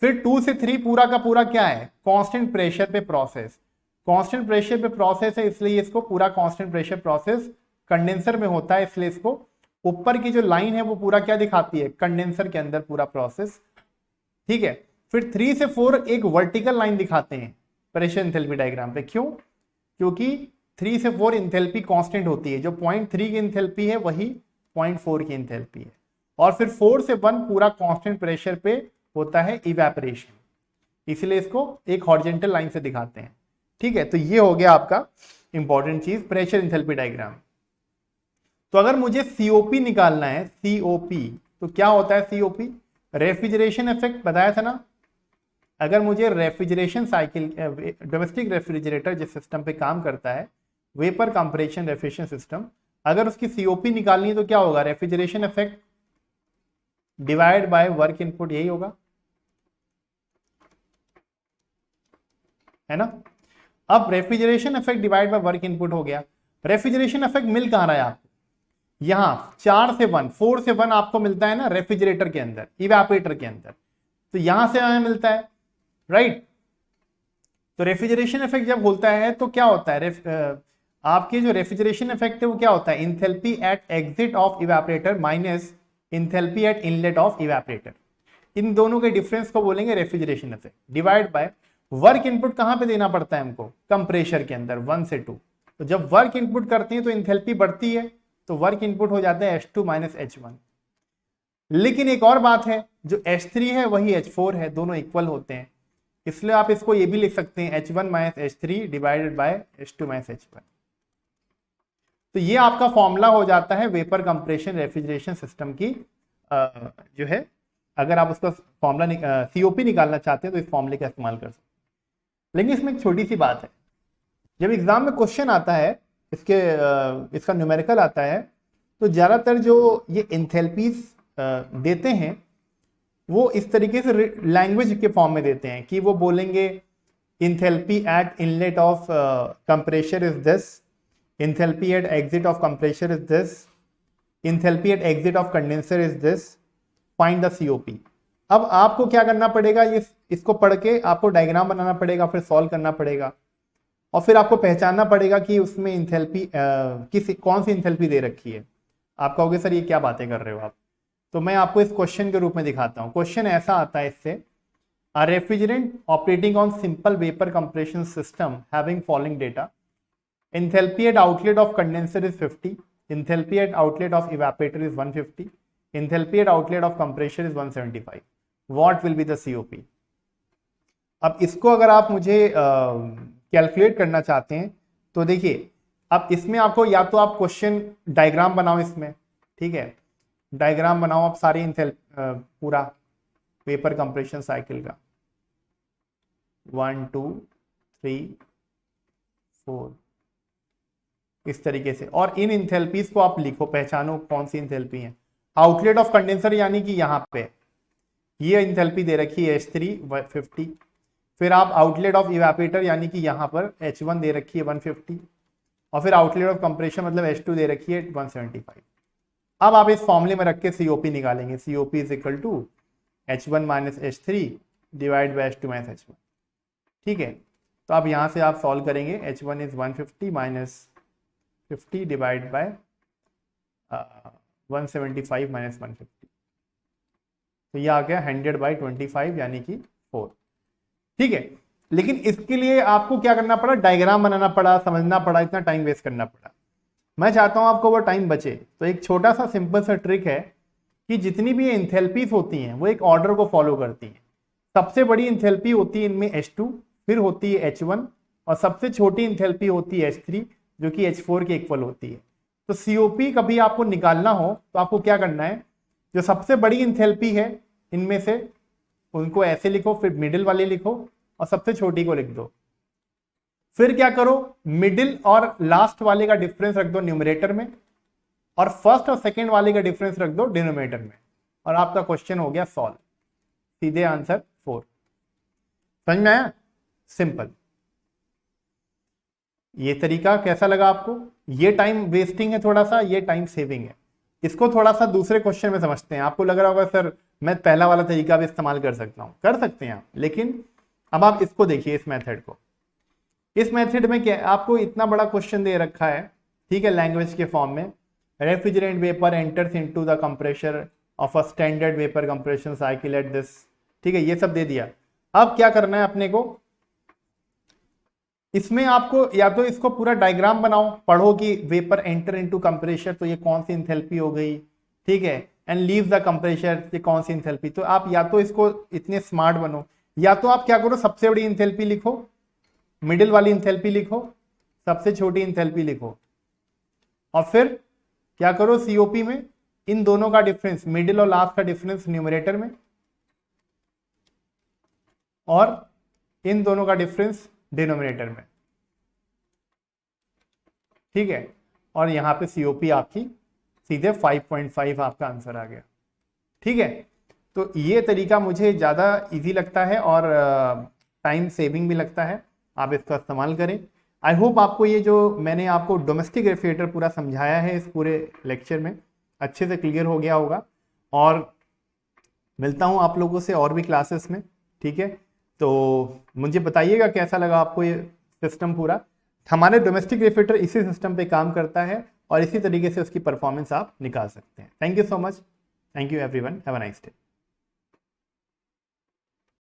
फिर 2 से 3 पूरा का पूरा क्या है? कांस्टेंट प्रेशर पे प्रोसेस। कांस्टेंट प्रेशर पे प्रोसेस है इसलिए इसको पूरा कांस्टेंट प्रेशर प्रोसेस कंडेंसर में होता है, इसलिए इसको ऊपर की जो लाइन है वो पूरा क्या दिखाती है? कंडेंसर के अंदर पूरा प्रोसेस। ठीक है। फिर 3 से 4 एक वर्टिकल लाइन दिखाते हैं प्रेशर इंथैल्पी डायग्राम पे। क्यों? क्योंकि 3 से 4 इंथैल्पी कांस्टेंट होती है, जो 0.3 की इंथैल्पी है वही 0.4 की इंथैल्पी है। और फिर 4 से 1 पूरा कांस्टेंट प्रेशर पे होता है इवेपोरेशन, इसलिए इसको एक हॉरिजॉन्टल लाइन से दिखाते हैं। ठीक है। तो ये हो गया आपका इंपॉर्टेंट चीज, प्रेशर इंथैल्पी डायग्राम। तो अगर मुझे सीओपी निकालना है, सीओपी, तो क्या होता है सीओपी? रेफ्रिजरेशन इफेक्ट बताया था ना। अगर मुझे रेफ्रिजरेशन साइकिल, डोमेस्टिक रेफ्रिजरेटर जिस सिस्टम पे काम करता है, वेपर कंप्रेशन रेफ्रिजरेशन सिस्टम, अगर उसकी सीओपी निकालनी है तो क्या होगा? Refrigeration effect divide by work input, यही होगा, है ना। अब refrigeration effect divide by work input हो गया। रेफ्रिजरेशन इफेक्ट मिल कहां रहा है आपको? यहां 4 से 1, 4 से 1 आपको मिलता है ना रेफ्रिजरेटर के अंदर, इवेपोरेटर के अंदर, तो यहां से हमें मिलता है, राइट। तो रेफ्रिजरेशन इफेक्ट जब होता है तो क्या होता है? आपके जो रेफ्रिजरेशन इफेक्ट है वो क्या होता है? Enthalpy at exit of evaporator minus enthalpy at inlet of evaporator. इन दोनों के डिफरेंस को बोलेंगे refrigeration effect, divide by work input कहां पे देना पड़ता है हमको? कंप्रेशर के अंदर 1 से 2। तो जब वर्क इनपुट करते हैं तो इंथैल्पी बढ़ती है, तो वर्क इनपुट हो जाता है H2 माइनस H1। लेकिन एक और बात है, जो H3 है वही H4 है, दोनों इक्वल होते हैं, इसलिए आप इसको ये भी लिख सकते हैं H1 minus H3 divided by H2 minus H1। तो ये आपका फॉर्मूला हो जाता है वेपर कंप्रेशन रेफ्रिजरेशन सिस्टम की, जो है, अगर आप उसका फॉर्मूला सीओपी निकालना चाहते हैं तो इस फॉर्मूले का इस्तेमाल कर सकते हैं। लेकिन इसमें एक छोटी सी बात है, जब एग्जाम में क्वेश्चन आता है इसका न्यूमेरिकल आता है, तो ज़्यादातर जो ये इंथैल्पीज देते हैं वो इस तरीके से लैंग्वेज के फॉर्म में देते हैं कि वो बोलेंगे enthalpy at inlet of compressor is this, enthalpy at exit of compressor is this, enthalpy at exit of condenser is this, find the COP. अब आपको क्या करना पड़ेगा, इसको पढ़ के आपको डायग्राम बनाना पड़ेगा, फिर सॉल्व करना पड़ेगा, और फिर आपको पहचानना पड़ेगा कि उसमें इंथैल्पी कौन सी इंथैल्पी दे रखी है। आप कहोगे सर ये क्या बातें कर रहे हो आप, तो मैं आपको इस क्वेश्चन के रूप में दिखाता हूँ। क्वेश्चन ऐसा आता है इससे, a refrigerant operating on simple vapour compression system having following data, enthalpy at outlet of condenser is 50, enthalpy at outlet of evaporator is 150, enthalpy at outlet of compressor is 175. What will be the COP? अब इसको अगर आप मुझे calculate करना चाहते हैं तो देखिए, अब इसमें आपको या तो आप क्वेश्चन डायग्राम बनाओ इसमें, ठीक है, डायग्राम बनाओ आप सारी पूरा वेपर कंप्रेशन साइकिल का 1 2 3 4 इस तरीके से, और इन इंथैल्पीज को आप लिखो, पहचानो कौन सी इंथैल्पी है। आउटलेट ऑफ कंडेंसर यानी कि यहाँ पे ये इंथैल्पी दे रखी है H3 50, फिर आप आउटलेट ऑफ इवेपोरेटर यानी कि यहाँ पर H1 दे रखी है 150, और फिर आउटलेट ऑफ कंप्रेशन मतलब H2 दे रखी है 175। अब आप इस फॉर्मूले में रख के COP निकालेंगे, COP is equal to H1 minus H3 divide by H2 minus H1, ठीक है। तो अब यहाँ से आप सॉल्व करेंगे, H1 is 150 minus 50 divide by 175 minus 150, तो ये आ गया 100 बाई 25 यानी कि 4, ठीक है। लेकिन इसके लिए आपको क्या करना पड़ा, डायग्राम बनाना पड़ा, समझना पड़ा, इतना टाइम वेस्ट करना पड़ा। मैं चाहता हूं आपको वो टाइम बचे, तो एक छोटा सा सिंपल सा ट्रिक है कि जितनी भी इंथैल्पीज होती हैं वो एक ऑर्डर को फॉलो करती हैं। सबसे बड़ी इंथैल्पी होती है इनमें H2, फिर होती है H1, और सबसे छोटी इंथैल्पी होती है H3 जो कि H4 के इक्वल होती है। तो COP कभी आपको निकालना हो तो आपको क्या करना है, जो सबसे बड़ी इंथैल्पी है इनमें से उनको ऐसे लिखो, फिर मिडिल वाली लिखो और सबसे छोटी को लिख दो। फिर क्या करो, मिडिल और लास्ट वाले का डिफरेंस रख दो न्यूमरेटर में, और फर्स्ट और सेकेंड वाले का डिफरेंस रख दो डिनोमिनेटर में, और आपका क्वेश्चन हो गया सॉल्व। सीधे आंसर 4। समझ में आया? सिंपल। ये तरीका कैसा लगा आपको? ये टाइम वेस्टिंग है थोड़ा सा, ये टाइम सेविंग है। इसको थोड़ा सा दूसरे क्वेश्चन में समझते हैं। आपको लग रहा होगा सर मैं पहला वाला तरीका भी इस्तेमाल कर सकता हूं, कर सकते हैं आप, लेकिन अब आप इसको देखिए, इस मेथड को। इस मेथड में क्या, आपको इतना बड़ा क्वेश्चन दे रखा है, ठीक है, लैंग्वेज के फॉर्म में, refrigerant vapour enters into the compressor of a standard vapour compression cycle at this, ठीक है, ये सब दे दिया। अब क्या करना है अपने को, इसमें आपको या तो इसको पूरा डायग्राम बनाओ, पढ़ो कि वेपर एंटर इनटू कंप्रेसर, तो ये कौन सी इंथैल्पी हो गई, ठीक है, एंड लीव द कंप्रेसर, ये कौन सी इंथैल्पी। तो आप या तो इसको इतने स्मार्ट बनो, या तो आप क्या करो, सबसे बड़ी इंथैल्पी लिखो, मिडिल वाली इंथैल्पी लिखो, सबसे छोटी इंथैल्पी लिखो, और फिर क्या करो, COP में इन दोनों का डिफरेंस, मिडिल और लास्ट का डिफरेंस न्यूमरेटर में, और इन दोनों का डिफरेंस डिनोमिनेटर में, ठीक है, और यहां पे COP आपकी सीधे 5.5 आपका आंसर आ गया, ठीक है। तो ये तरीका मुझे ज़्यादा इजी लगता है और टाइम सेविंग भी लगता है, आप इसका इस्तेमाल करें। आई होप आपको ये जो मैंने आपको डोमेस्टिक रेफ्रिजरेटर पूरा समझाया है इस पूरे लेक्चर में अच्छे से क्लियर हो गया होगा, और मिलता हूँ आप लोगों से और भी क्लासेस में, ठीक है। तो मुझे बताइएगा कैसा लगा आपको ये सिस्टम पूरा। हमारे डोमेस्टिक रेफ्रिजरेटर इसी सिस्टम पे काम करता है और इसी तरीके से उसकी परफॉर्मेंस आप निकाल सकते हैं। Thank you so much, thank you everyone, have a nice day.